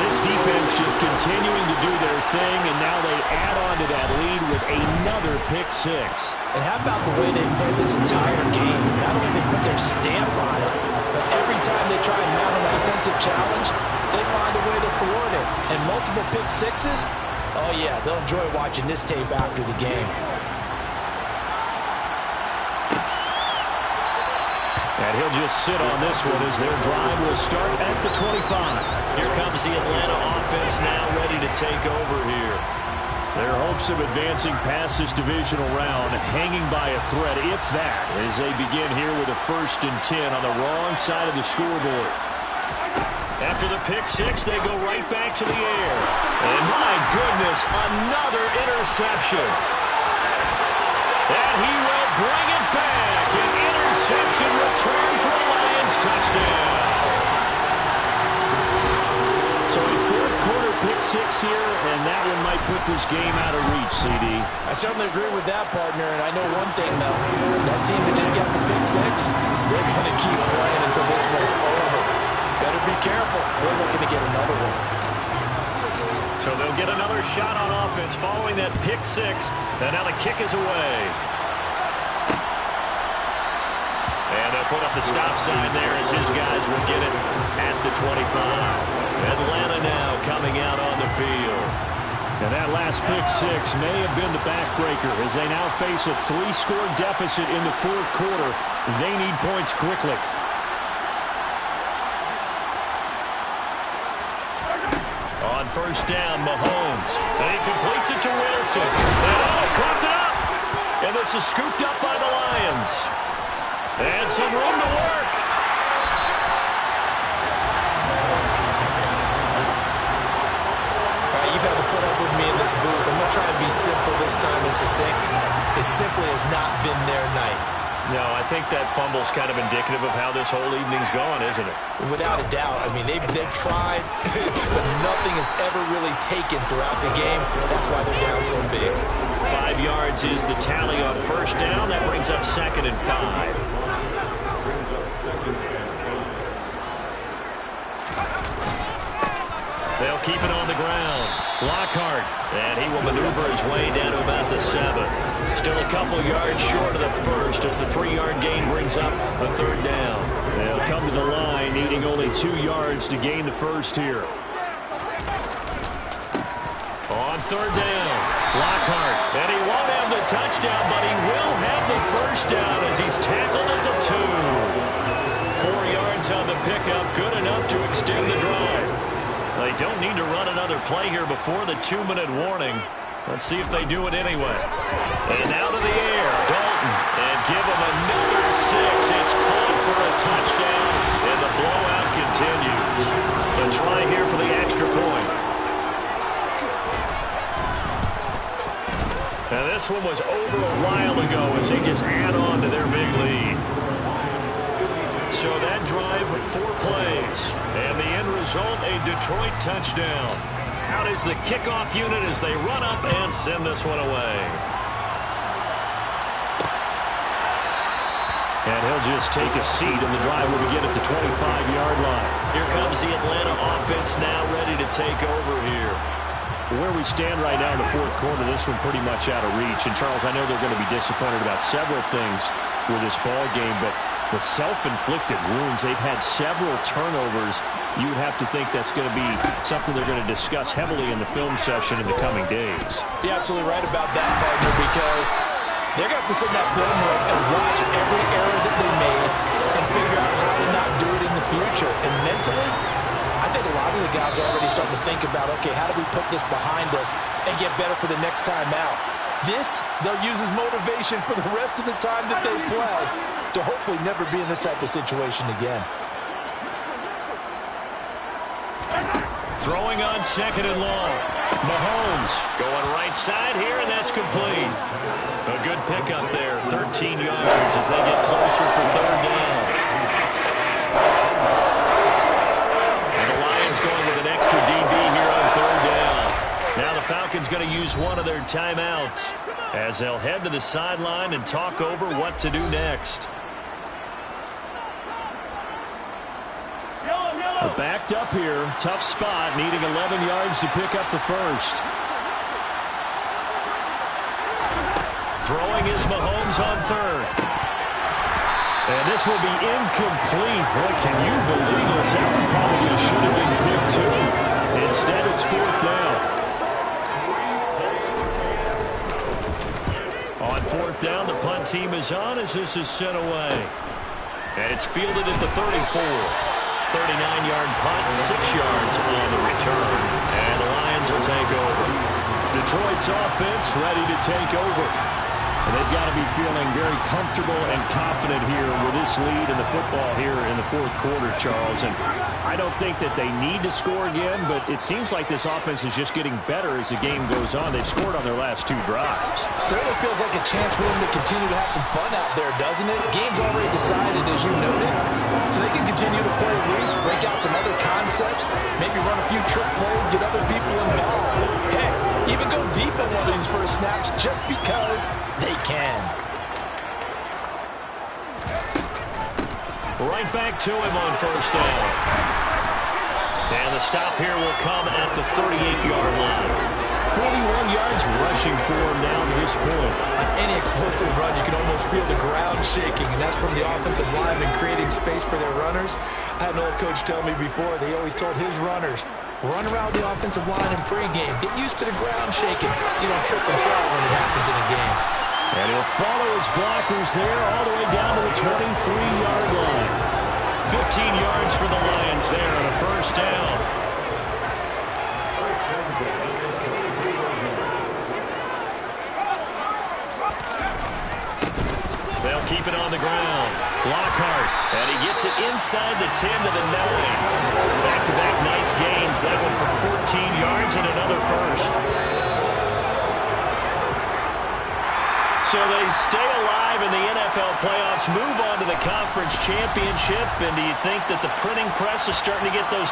This defense just continuing to do their thing, and now they add on to that lead with another pick six. And how about the way they played this entire game? Not only they put their stamp on it, but every time they try and mount an offensive challenge, they find a way to thwart it. And multiple pick sixes, oh yeah, they'll enjoy watching this tape after the game. And he'll just sit on this one as their drive will start at the 25. Here comes the Atlanta offense now ready to take over here. Their hopes of advancing past this divisional round hanging by a thread, if that, as they begin here with a 1st and 10 on the wrong side of the scoreboard. After the pick six, they go right back to the air. And my goodness, another interception. And he will bring it back. An interception return for a Lions touchdown. So a 4th quarter pick six here, and that one might put this game out of reach, CD. I certainly agree with that, partner, and I know one thing, though. That team that just got the pick six, they're going to keep playing until this one's over. Better be careful. They're looking to get another one. So they'll get another shot on offense following that pick six, and now the kick is away. And they'll put up the stop sign there as his guys will get it at the 25. Atlanta now coming out on the field. And that last pick six may have been the backbreaker as they now face a 3-score deficit in the 4th quarter. They need points quickly. On 1st down, Mahomes. And he completes it to Wilson. And coughed it up. And this is scooped up by the Lions. And some room to work. You've had to put up with me in this booth. I'm going to try and be simple this time and succinct. It simply has not been their night. No, I think that fumble's kind of indicative of how this whole evening's gone, isn't it? Without a doubt. I mean, they've tried, but nothing has ever really taken throughout the game. That's why they're down so big. 5 yards is the tally on 1st down. That brings up 2nd and 5. They'll keep it on the ground. Lockhart, and he will maneuver his way down to about the 7. Still a couple yards short of the 1st as the 3-yard gain brings up a 3rd down. They'll come to the line needing only 2 yards to gain the 1st here. On 3rd down, Lockhart, and he won't have the touchdown, but he will have the 1st down as he's tackled at the 2. 4 yards on the pickup, good enough to extend the drive. They don't need to run another play here before the 2-minute warning. Let's see if they do it anyway. And out of the air, Dalton, and give him another 6. It's caught for a touchdown, and the blowout continues. So try here for the extra point. Now this one was over a while ago as they just add on to their big lead. So that drive with 4 plays, and the end result, a Detroit touchdown. Out is the kickoff unit as they run up and send this one away. And he'll just take a seat, and the drive will begin at the 25-yard line. Here comes the Atlanta offense now ready to take over here. Where we stand right now in the fourth quarter, this one pretty much out of reach. And, Charles, I know they're going to be disappointed about several things with this ball game, but the self-inflicted wounds, they've had several turnovers. You would have to think that's going to be something they're going to discuss heavily in the film session in the coming days. You're absolutely right about that, partner, because they're going to have to sit in that film room and watch every error that they made and figure out how to not do it in the future. And mentally, I think a lot of the guys are already starting to think about, okay, how do we put this behind us and get better for the next time out? This, they'll use as motivation for the rest of the time that they play to hopefully never be in this type of situation again. Throwing on second and long. Mahomes going right side here, and that's complete. A good pickup there, 13 yards as they get closer for third down. And the Lions going with an extra DB here on third down. Now the Falcons going to use one of their timeouts as they'll head to the sideline and talk over what to do next. We're backed up here. Tough spot, needing 11 yards to pick up the first. Throwing is Mahomes on third. And this will be incomplete. Boy, can you believe this? That one probably should have been good, too. Instead, it's fourth down. On fourth down, the punt team is on as this is sent away. And it's fielded at the 34. 39-yard punt, 6 yards on the return. And the Lions will take over. Detroit's offense ready to take over. And they've got to be feeling very comfortable and confident here with this lead in the football here in the fourth quarter, Charles. And I don't think that they need to score again, but it seems like this offense is just getting better as the game goes on. They've scored on their last 2 drives. Certainly feels like a chance for them to continue to have some fun out there, doesn't it? Game's already decided, as you noted. So they can continue to play loose, break out some other concepts, maybe run a few trick plays, get other people involved. Heck, even go deep on one of these first snaps just because they can. Right back to him on first down. And the stop here will come at the 38-yard line. 41 yards rushing for him now to this point. On any explosive run, you can almost feel the ground shaking, and that's from the offensive lineman creating space for their runners. I had an old coach tell me before, they always told his runners, run around the offensive line in pregame. Get used to the ground shaking so you don't trip and fall when it happens in a game. And he'll follow his blockers there all the way down to the 23-yard line. 15 yards for the Lions there on a first down. They'll keep it on the ground. Lockhart, and he gets it inside the 10 to the 9. Back-to-back nice gains. That one for 14 yards and another first. So they stay alive in the NFL playoffs, move on to the conference championship. And do you think that the printing press is starting to get those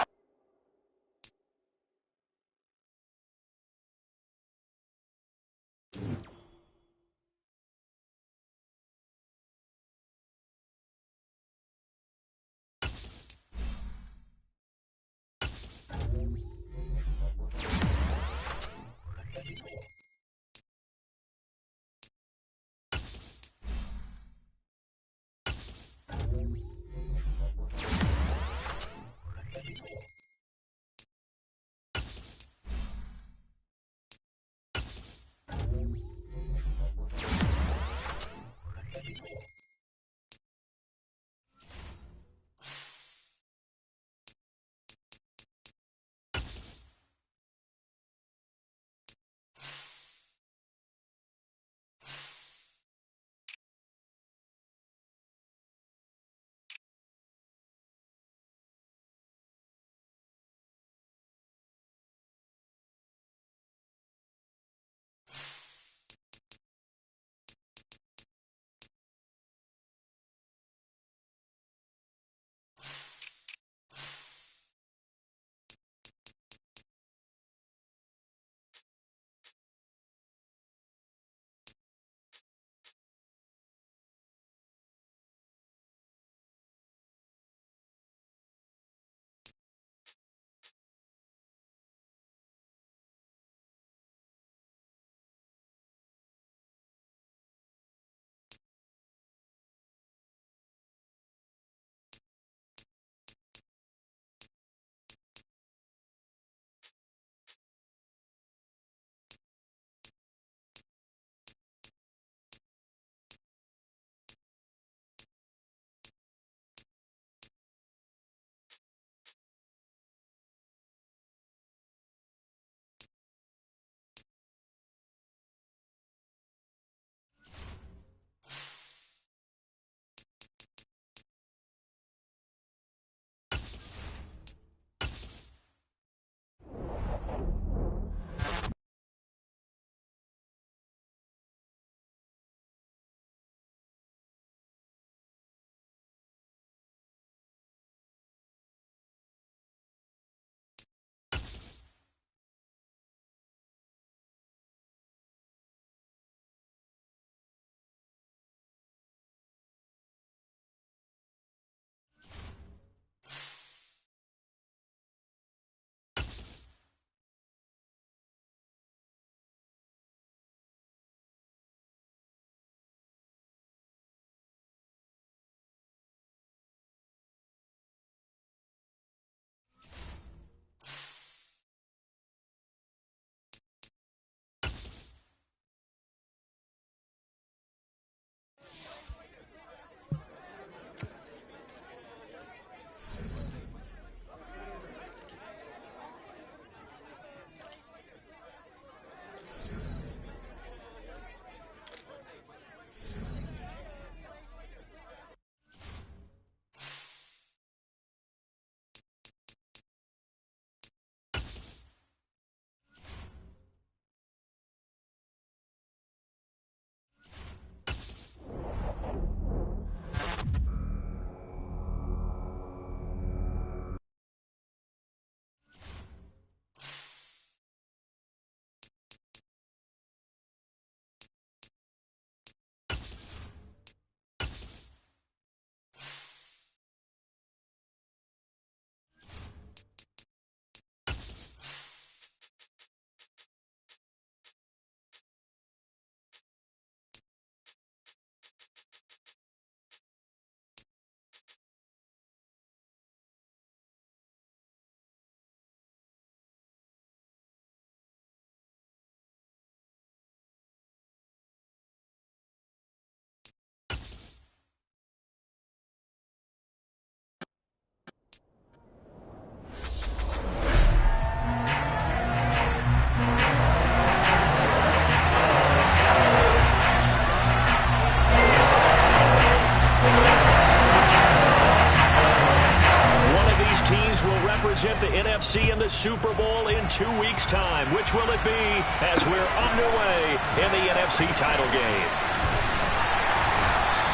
the Super Bowl in 2 weeks' time. Which will it be as we're underway in the NFC title game?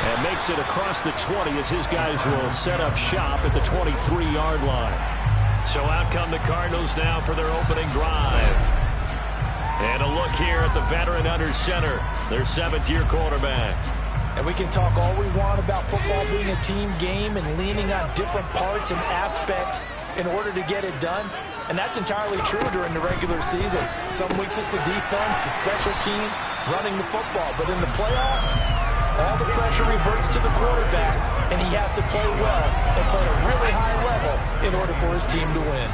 And makes it across the 20 as his guys will set up shop at the 23-yard line. So out come the Cardinals now for their opening drive. And a look here at the veteran under center, their 7th-year quarterback. And we can talk all we want about football being a team game and leaning on different parts and aspects in order to get it done. And that's entirely true during the regular season. Some weeks it's the defense, the special teams, running the football. But in the playoffs, all the pressure reverts to the quarterback, and he has to play well and play at a really high level in order for his team to win.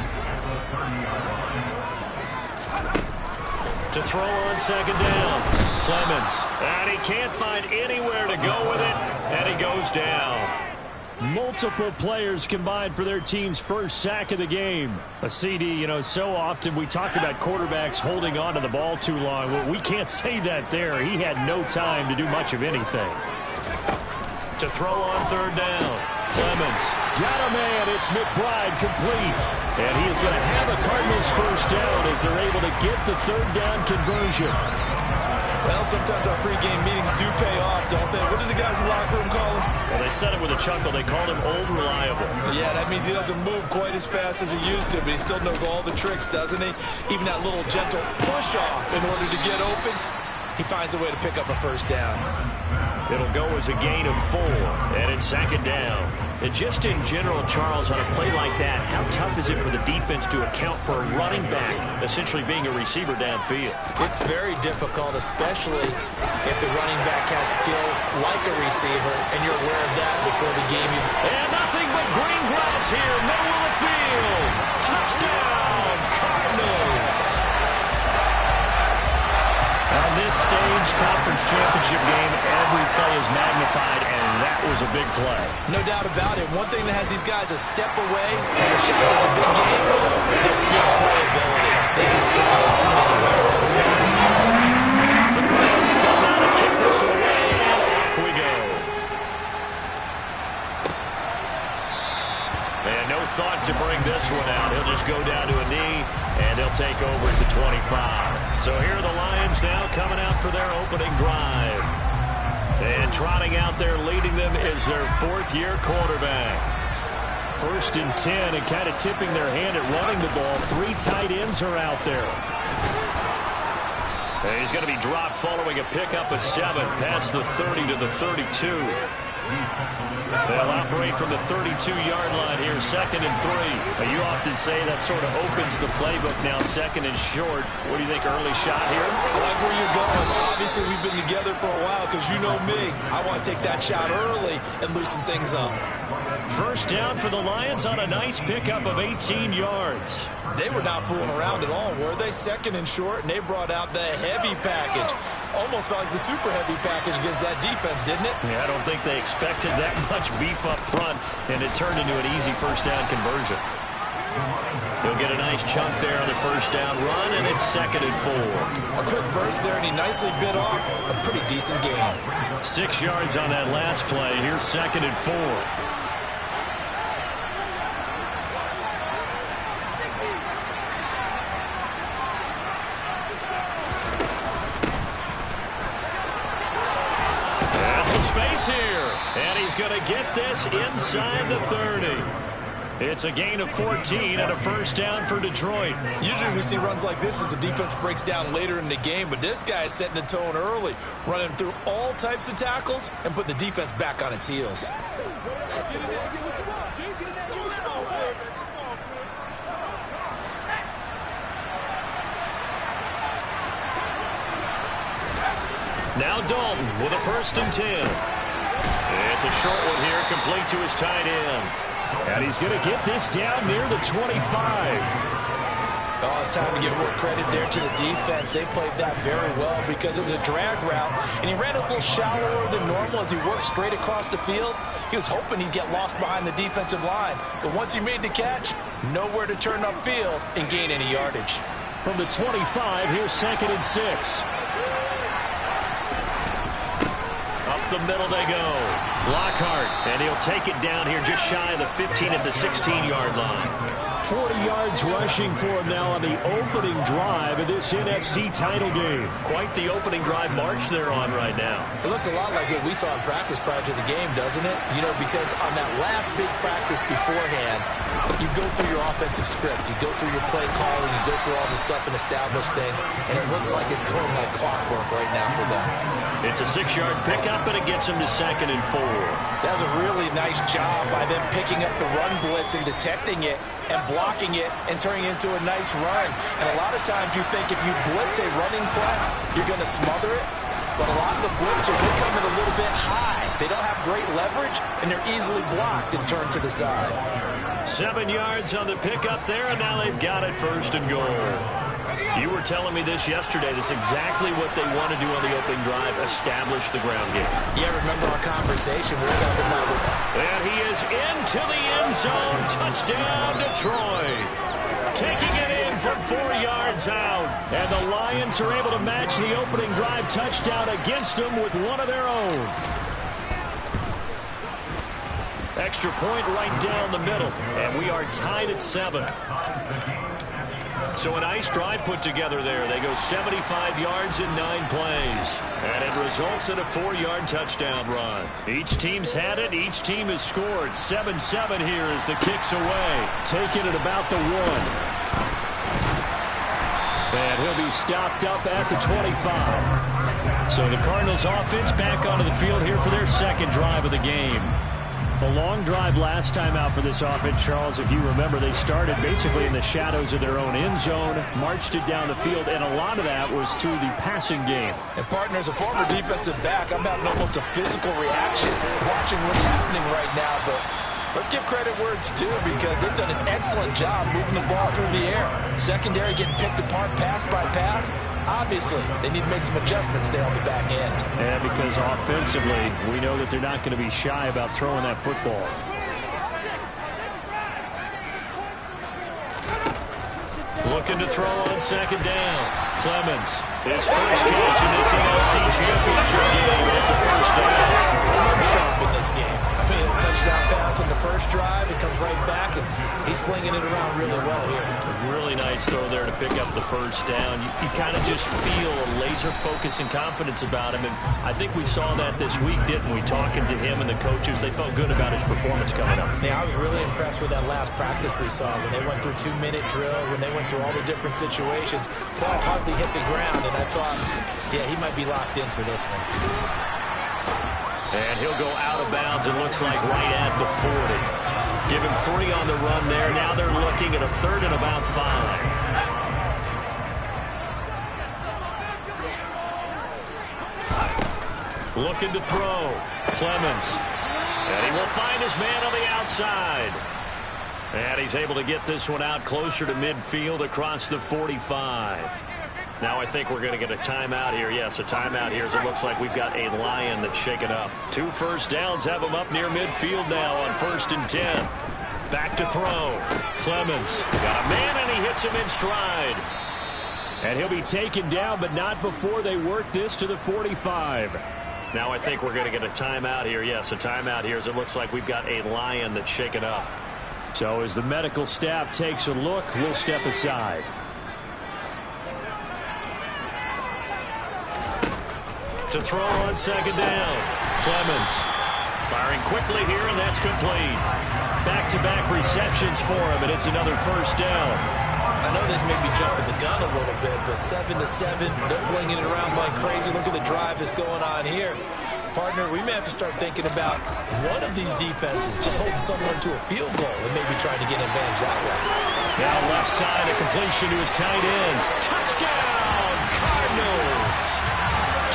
To throw on second down, Clemens. And he can't find anywhere to go with it, and he goes down. Multiple players combined for their team's first sack of the game. A CD, you know, so often we talk about quarterbacks holding on to the ball too long. Well, we can't say that there. He had no time to do much of anything. To throw on third down, Clemens. Got a man. It's McBride complete. And he is going to have a Cardinals first down as they're able to get the third down conversion. Well, sometimes our pregame meetings do pay off, don't they? What do the guys in the locker room call him? Well, they said it with a chuckle. They called him Old Reliable. Yeah, that means he doesn't move quite as fast as he used to, but he still knows all the tricks, doesn't he? Even that little gentle push-off in order to get open, he finds a way to pick up a first down. It'll go as a gain of 4, and it's second down. And just in general, Charles, on a play like that, how tough is it for the defense to account for a running back essentially being a receiver downfield? It's very difficult, especially if the running back has skills like a receiver, and you're aware of that before the game. And nothing but green grass here, middle of the field. Touchdown, Cardinals. On this stage, conference championship game, every play is magnified, and that was a big play. No doubt about it. One thing that has these guys a step away from a shot at the big game, their big playability. They can score from anywhere. The Cardinals somehow to kick this one away, and off we go. And no thought to bring this one out. He'll just go down to a knee, and he'll take over at the 25. So here are the Lions now coming out for their opening drive. And trotting out there leading them is their 4th-year quarterback. 1st and 10 and kind of tipping their hand at running the ball. 3 tight ends are out there. And he's going to be dropped following a pickup of 7 past the 30 to the 32. They'll operate from the 32-yard line here, 2nd and 3. You often say that sort of opens the playbook now, 2nd and short. What do you think, early shot here? I like where you're going. Obviously, we've been together for a while because you know me. I want to take that shot early and loosen things up. First down for the Lions on a nice pickup of 18 yards. They were not fooling around at all, were they? 2nd and short, and they brought out the heavy package. Almost felt like the super heavy package against that defense, didn't it? Yeah, I don't think they expected that much beef up front, and it turned into an easy first down conversion. He'll get a nice chunk there on the first down run, and it's 2nd and 4. A quick burst there, and he nicely bit off a pretty decent gain. 6 yards on that last play. Here's 2nd and 4. Here, and he's going to get this inside the 30. It's a gain of 14 and a first down for Detroit. Usually we see runs like this as the defense breaks down later in the game, but this guy is setting the tone early, running through all types of tackles and putting the defense back on its heels. Now Dalton with a 1st and 10. It's a short one here, complete to his tight end. And he's going to get this down near the 25. Oh, it's time to give more credit there to the defense. They played that very well because it was a drag route, and he ran a little shallower than normal as he worked straight across the field. He was hoping he'd get lost behind the defensive line, but once he made the catch, nowhere to turn upfield and gain any yardage. From the 25, here's 2nd and 6. The middle they go. Lockhart, and he'll take it down here just shy of the 15 at the 16-yard line. 40 yards rushing for him now on the opening drive of this NFC title game. Quite the opening drive march they're on right now. It looks a lot like what we saw in practice prior to the game, doesn't it? You know, because on that last big practice beforehand, you go through your offensive script. You go through your play calling. You go through all the stuff and establish things. And it looks like it's going like clockwork right now for them. It's a 6-yard pickup, and it gets them to 2nd and 4. That was a really nice job by them picking up the run blitz and detecting it and blocking it and turning it into a nice run. And a lot of times you think if you blitz a running play, you're going to smother it. But a lot of the blitzers, they come in a little bit high. They don't have great leverage, and they're easily blocked and turned to the side. 7 yards on the pickup there, and now they've got it 1st and goal. You were telling me this yesterday. This is exactly what they want to do on the opening drive, establish the ground game. Yeah, remember our conversation we were talking about with that. And he is into the end zone. Touchdown, Detroit. Taking it in from 4 yards out. And the Lions are able to match the opening drive touchdown against them with one of their own. Extra point right down the middle. And we are tied at 7. So a nice drive put together there. They go 75 yards in 9 plays. And it results in a 4-yard touchdown run. Each team's had it. Each team has scored. 7-7 here as the kick's away. Taking it about the 1. And he'll be stopped up at the 25. So the Cardinals offense back onto the field here for their 2nd drive of the game. The long drive last time out for this offense, Charles, if you remember, they started basically in the shadows of their own end zone, marched it down the field, and a lot of that was through the passing game. And, partner, as a former defensive back, I'm having almost a physical reaction watching what's happening right now. But let's give credit where it's due because they've done an excellent job moving the ball through the air. Secondary getting picked apart pass by pass. Obviously, they need to make some adjustments there on the back end. And because offensively, we know that they're not going to be shy about throwing that football. Looking to throw on 2nd down. Clemens, his first catch in this NFC Championship game. It's a 1st down. Someone sharp in this game. I mean, a touchdown pass on the first drive. It comes right back, and he's flinging it around really well here. Really nice throw there to pick up the 1st down. You kind of just feel a laser focus and confidence about him, and I think we saw that this week, didn't we? Talking to him and the coaches, they felt good about his performance coming up. Yeah, I was really impressed with that last practice we saw when they went through 2-minute drill, when they went through all the different situations. Ball hardly hit the ground, and I thought, yeah, he might be locked in for this one. And he'll go out of bounds, it looks like right at the 40. Give him 3 on the run there. Now they're looking at a 3rd and about 5. Looking to throw. Clemens. And he will find his man on the outside. And he's able to get this one out closer to midfield across the 45. Now I think we're going to get a timeout here. Yes, a timeout here as it looks like we've got a Lion that's shaken up. 2 first downs have him up near midfield now on 1st and 10. Back to throw. Clemens got a man and he hits him in stride. And he'll be taken down, but not before they work this to the 45. Now I think we're going to get a timeout here. Yes, a timeout here as it looks like we've got a Lion that's shaken up. So as the medical staff takes a look, we'll step aside. To throw on 2nd down. Clemens firing quickly here, and that's complete. Back-to-back receptions for him, and it's another 1st down. I know this may be jumping the gun a little bit, but 7-7, they're flinging it around like crazy. Look at the drive that's going on here. Partner, we may have to start thinking about one of these defenses just holding someone to a field goal and maybe trying to get an advantage that way. Now left side, a completion to his tight end. Touchdown, Cardinals!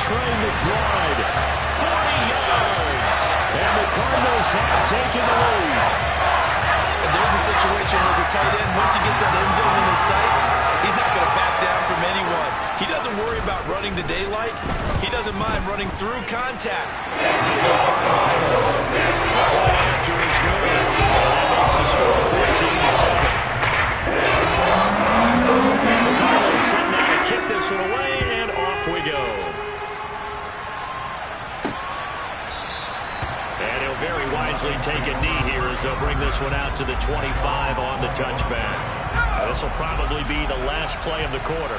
Trey McBride, 40 yards. And the Cardinals have taken the lead. And there's a situation where as a tight end, once he gets that end zone in his sights, he's not going to back down from anyone. He doesn't worry about running the daylight. He doesn't mind running through contact. That's totally fine by him. Point after is good. That makes the score 14-7. The Cardinals sitting out to kick this one away, and off we go. And he'll very wisely easily take a knee here as they'll bring this one out to the 25 on the touchback. This will probably be the last play of the quarter.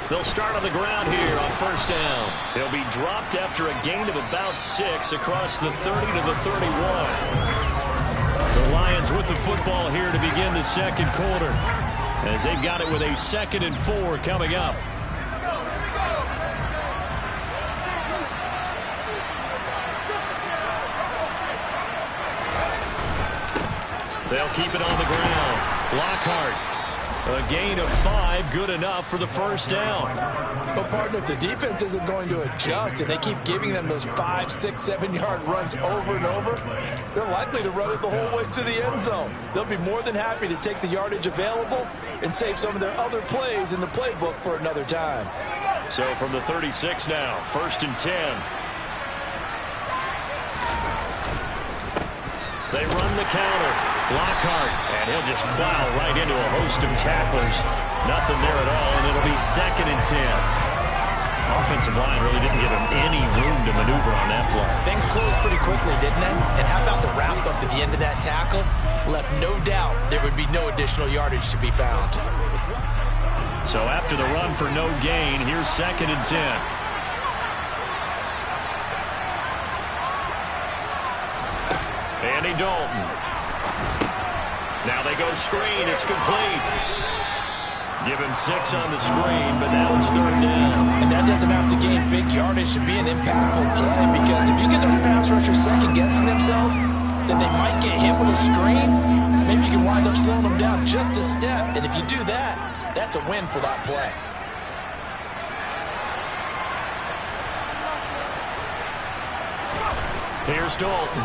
They'll start on the ground here on first down. He'll be dropped after a gain of about 6 across the 30 to the 31. The Lions with the football here to begin the second quarter, as they've got it with a 2nd and 4 coming up. They'll keep it on the ground. Lockhart. A gain of 5, good enough for the first down. But, partner, if the defense isn't going to adjust and they keep giving them those 5, 6, 7-yard runs over and over, they're likely to run it the whole way to the end zone. They'll be more than happy to take the yardage available and save some of their other plays in the playbook for another time. So from the 36 now, 1st and 10. They run the counter. Lockhart, and he'll just plow right into a host of tacklers. Nothing there at all, and it'll be 2nd and 10. Offensive line really didn't give him any room to maneuver on that play. Things closed pretty quickly, didn't they? And how about the wrap-up at the end of that tackle? Left no doubt there would be no additional yardage to be found. So after the run for no gain, here's 2nd and 10. Andy Dalton. Now they go screen. It's complete. Give him 6 on the screen, but now it's 3rd down. And that doesn't have to gain big yardage to be an impactful play, because if you get those pass rushers second-guessing themselves, then they might get hit with a screen. Maybe you can wind up slowing them down just a step. And if you do that, that's a win for that play. Here's Dalton.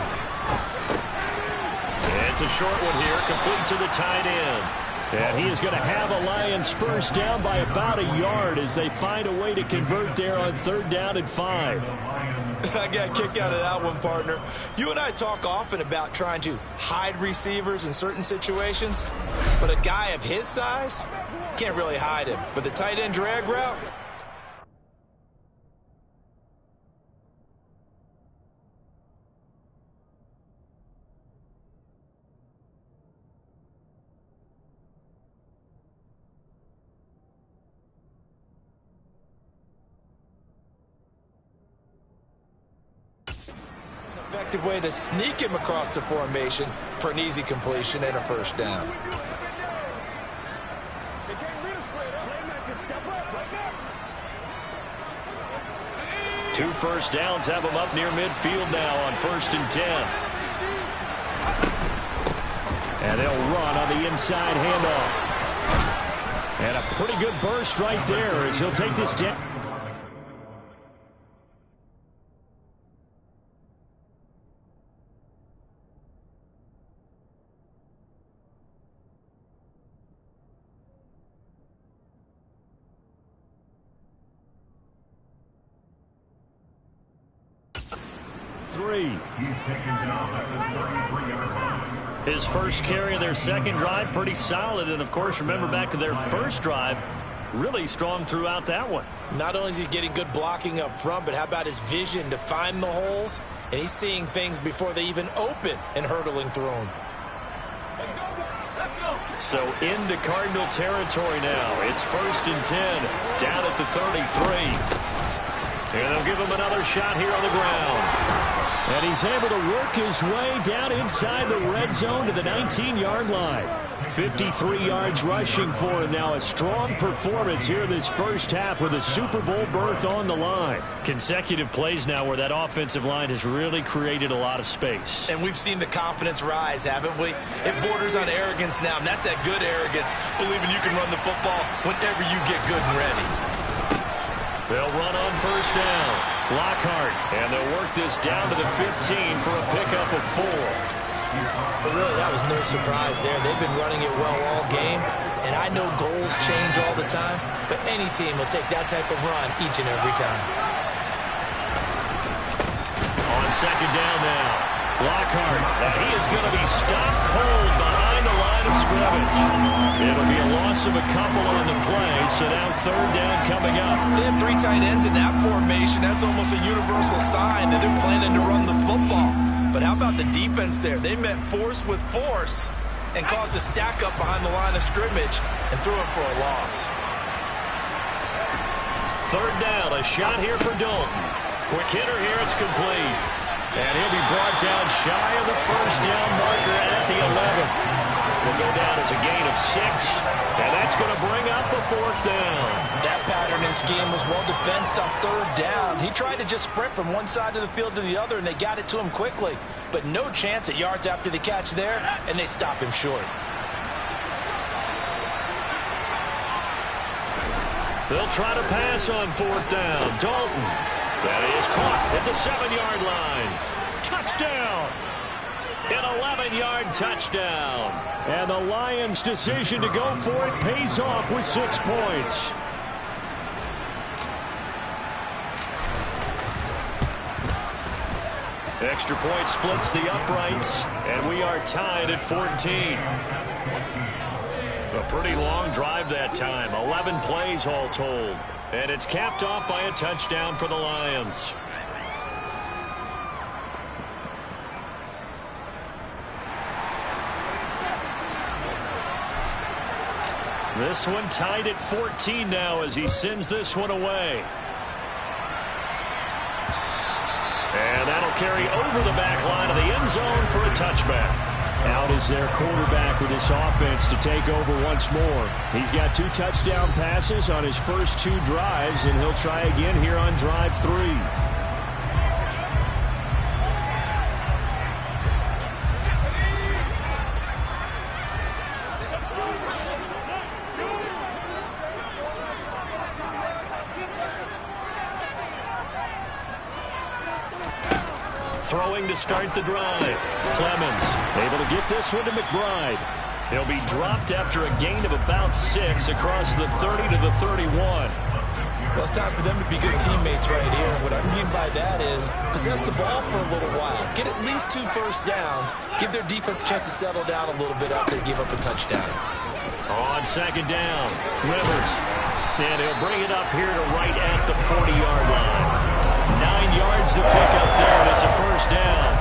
It's a short one here, complete to the tight end. And he is going to have a Lions first down by about a yard as they find a way to convert there on 3rd down and 5. I got a kick out of that one, partner. You and I talk often about trying to hide receivers in certain situations, but a guy of his size can't really hide him. But the tight end drag route, effective way to sneak him across the formation for an easy completion and a first down. Two first downs have him up near midfield now on 1st and 10. And they'll run on the inside handoff. And a pretty good burst right there as he'll take this down. His first carry of their second drive, pretty solid. And, of course, remember back to their first drive, really strong throughout that one. Not only is he getting good blocking up front, but how about his vision to find the holes? And he's seeing things before they even open and hurdling through them. So into Cardinal territory now. It's 1st and 10, down at the 33. And they'll give him another shot here on the ground. And he's able to work his way down inside the red zone to the 19-yard line. 53 yards rushing for him now. A strong performance here this first half with a Super Bowl berth on the line. Consecutive plays now where that offensive line has really created a lot of space. And we've seen the confidence rise, haven't we? It borders on arrogance now, and that's that good arrogance, believing you can run the football whenever you get good and ready. They'll run on first down. Lockhart, and they'll work this down to the 15 for a pickup of 4. But really, that was no surprise there. They've been running it well all game, and I know goals change all the time, but any team will take that type of run each and every time. On second down now, Lockhart, and he is going to be stopped cold behind the line of scrimmage. It'll be a loss of a couple on the play, so now third down coming up. They have 3 tight ends in that formation. That's almost a universal sign that they're planning to run the football. But how about the defense there? They met force with force and caused a stack up behind the line of scrimmage and threw it for a loss. Third down, a shot here for Dalton. Quick hitter here, it's complete. And he'll be brought down shy of the first down marker at the 11. Will go down as a gain of 6, and that's going to bring up a 4th down. That pattern and scheme was well defensed on third down. He tried to just sprint from one side of the field to the other, and they got it to him quickly. But no chance at yards after the catch there, and they stop him short. They'll try to pass on 4th down. Dalton. That is caught at the 7-yard line. Touchdown. An 11-yard touchdown. And the Lions' decision to go for it pays off with 6 points. Extra point splits the uprights, and we are tied at 14. A pretty long drive that time. 11 plays all told. And it's capped off by a touchdown for the Lions. This one tied at 14 now as he sends this one away. And that'll carry over the back line of the end zone for a touchback. Out is their quarterback with this offense to take over once more. He's got 2 touchdown passes on his first 2 drives, and he'll try again here on drive 3. Throwing to start the drive. Clemens able to get this one to McBride. He'll be dropped after a gain of about 6 across the 30 to the 31. Well, it's time for them to be good teammates right here. What I mean by that is possess the ball for a little while. Get at least 2 first downs. Give their defense a chance to settle down a little bit after they give up a touchdown. On 2nd down, Rivers. And he'll bring it up here to right at the 40-yard line. 9 yards to pick up there, and it's a first down.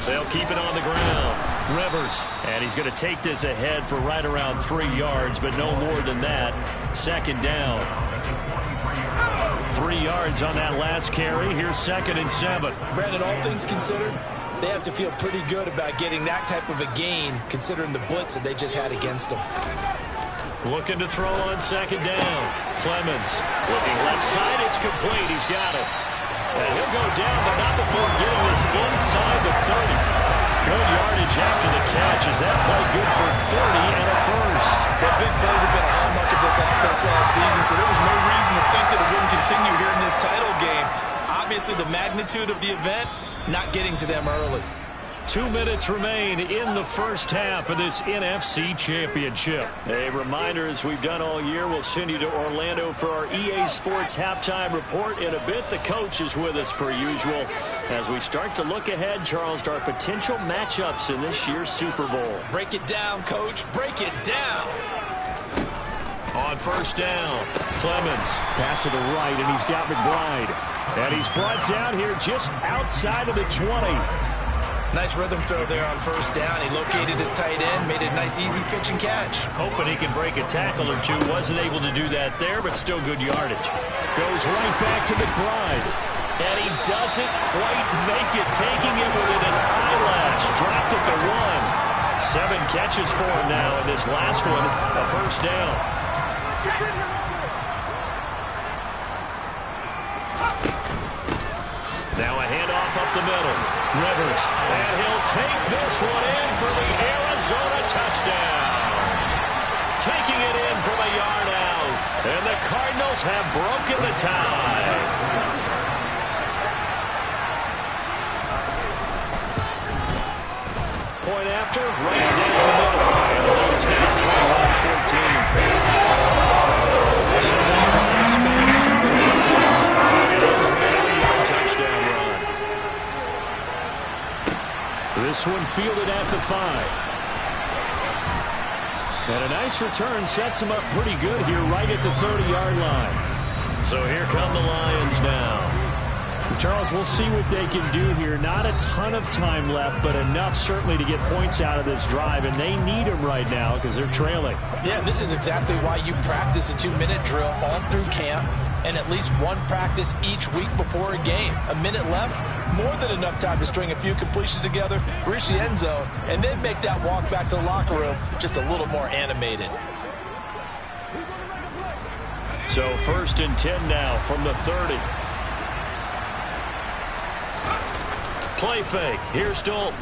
They'll keep it on the ground. Rivers, and he's going to take this ahead for right around 3 yards, but no more than that. 2nd down. 3 yards on that last carry. Here's 2nd and 7. Brandon, all things considered, they have to feel pretty good about getting that type of a gain, considering the blitz that they just had against them. Looking to throw on 2nd down. Clemens looking left side. It's complete. He's got it. And he'll go down, but not before getting this inside the 30. Good yardage after the catch. Is that play good for 30 and a first? Well, big plays have been a hallmark of this offense all season, so there was no reason to think that it wouldn't continue here in this title game. Obviously, the magnitude of the event not getting to them early. 2 minutes remain in the first half of this NFC Championship. A reminder, as we've done all year, we'll send you to Orlando for our EA Sports Halftime Report. In a bit, the coach is with us per usual as we start to look ahead, Charles, to our potential matchups in this year's Super Bowl. Break it down, Coach. Break it down. On 1st down, Clemens. Pass to the right, and he's got McBride. And he's brought down here just outside of the 20. Nice rhythm throw there on 1st down. He located his tight end, made a nice easy pitch and catch. Hoping he can break a tackle or two. Wasn't able to do that there, but still good yardage. Goes right back to McBride. And he doesn't quite make it, taking it within an eyelash. Dropped at the 1. 7 catches for him now, and this last one, a 1st down. Now a handoff up the middle. Rivers, and he'll take this one in for the Arizona touchdown. Taking it in from a yard out. And the Cardinals have broken the tie. Point after, right down the middle. And the lead is now 21-14. So this This one fielded at the 5. And a nice return sets him up pretty good here right at the 30-yard line. So here come the Lions now. Charles, we'll see what they can do here. Not a ton of time left, but enough certainly to get points out of this drive, and they need them right now because they're trailing. Yeah, this is exactly why you practice a 2-minute drill all through camp and at least one practice each week before a game. A minute left, more than enough time to string a few completions together, reach the end zone, and then make that walk back to the locker room just a little more animated. So 1st and 10 now from the 30. Play fake. Here's Dalton.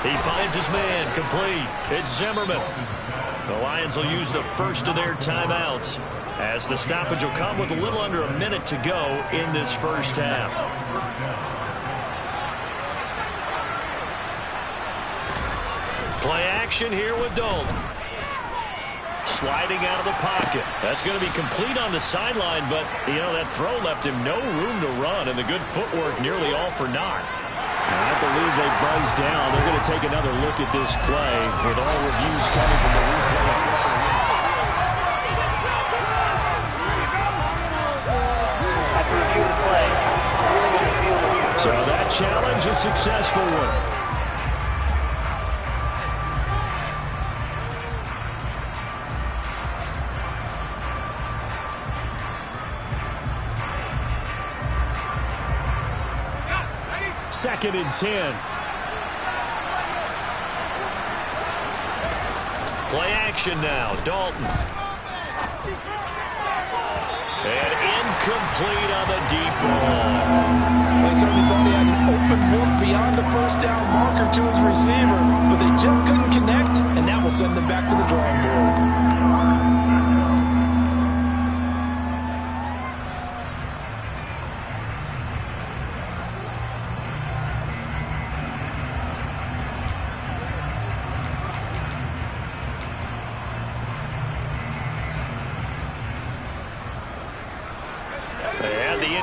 He finds his man. Complete. It's Zimmerman. The Lions will use the first of their timeouts as the stoppage will come with a little under a minute to go in this first half. Play action here with Dalton. Sliding out of the pocket. That's going to be complete on the sideline, but, you know, that throw left him no room to run, and the good footwork nearly all for naught. I believe they buzzed down. They're going to take another look at this play with all reviews coming from the replay official. After review of the play, so that challenge, a successful one. Second and 10. Play action now. Dalton. And incomplete on the deep ball. They certainly thought he had an open look beyond the first down marker to his receiver, but they just couldn't connect, and that will send them back to the drawing board.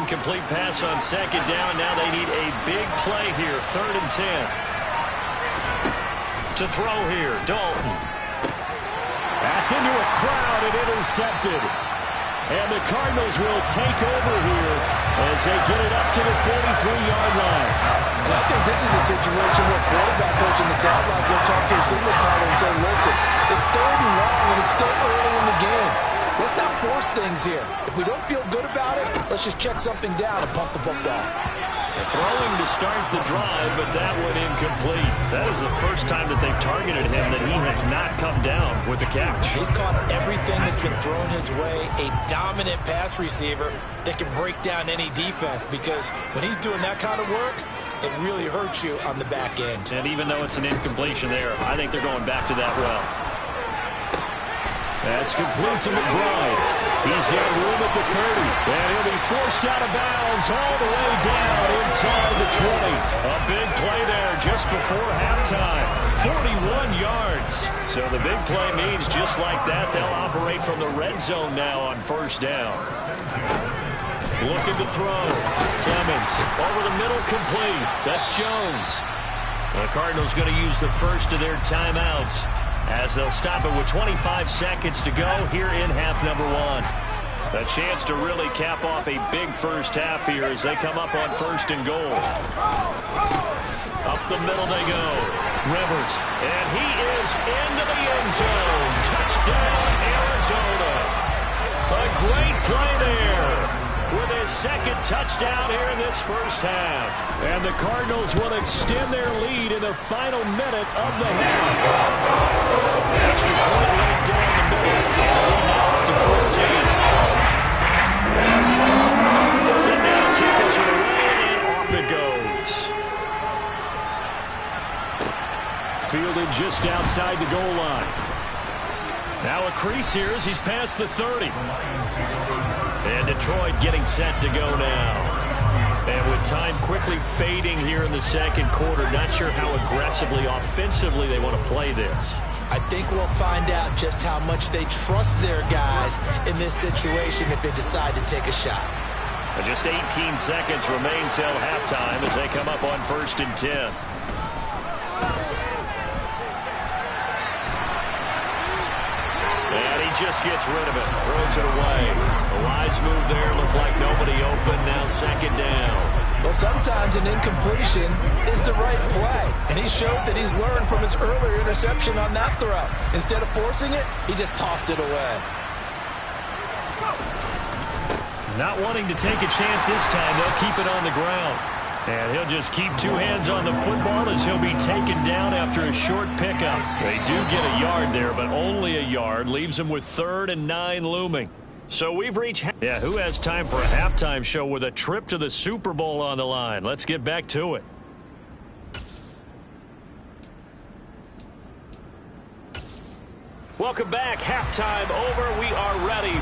Incomplete pass on second down. Now they need a big play here. 3rd and 10. To throw here, Dalton. That's into a crowd and intercepted. And the Cardinals will take over here as they get it up to the 43-yard line. And I think this is a situation where quarterback coach in the sidelines will talk to a signal caller and say, listen, it's 3rd and long and it's still early in the game. Let's not force things here. If we don't feel good about it, let's just check something down and pump the football. Throwing to start the drive, but that one incomplete. That is the first time that they've targeted him that he has not come down with a catch. He's caught everything that's been thrown his way. A dominant pass receiver that can break down any defense, because when he's doing that kind of work, it really hurts you on the back end. And even though it's an incompletion there, I think they're going back to that route. That's complete to McBride. He's got room at the 30. And he'll be forced out of bounds all the way down inside the 20. A big play there just before halftime. 41 yards. So the big play means just like that, they'll operate from the red zone now on 1st down. Looking to throw. Clemens over the middle, complete. That's Jones. The Cardinals going to use the first of their timeouts as they'll stop it with 25 seconds to go here in half number 1. A chance to really cap off a big first half here as they come up on 1st and goal. Up the middle they go. Rivers, and he is into the end zone. Touchdown, Arizona. A great play there with his second touchdown here in this first half. And the Cardinals will extend their lead in the final minute of the half. Extra point right down the middle. And now up to 14. Send down a kick this one away, and off it goes. Fielded just outside the goal line. Now a crease here as he's past the 30. And Detroit getting set to go now. And with time quickly fading here in the second quarter, not sure how aggressively, offensively they want to play this. I think we'll find out just how much they trust their guys in this situation if they decide to take a shot. And just 18 seconds remain till halftime as they come up on 1st and 10. And he just gets rid of it, throws it away. The wise move there, looked like nobody open, now 2nd down. Well, sometimes an incompletion is the right play, and he showed that he's learned from his earlier interception on that throw. Instead of forcing it, he just tossed it away. Not wanting to take a chance this time, they'll keep it on the ground. And he'll just keep 2 hands on the football as he'll be taken down after a short pickup. They do get a yard there, but only a yard. Leaves them with 3rd and 9 looming. So we've reached... Yeah, who has time for a halftime show with a trip to the Super Bowl on the line? Let's get back to it. Welcome back. Halftime over. We are ready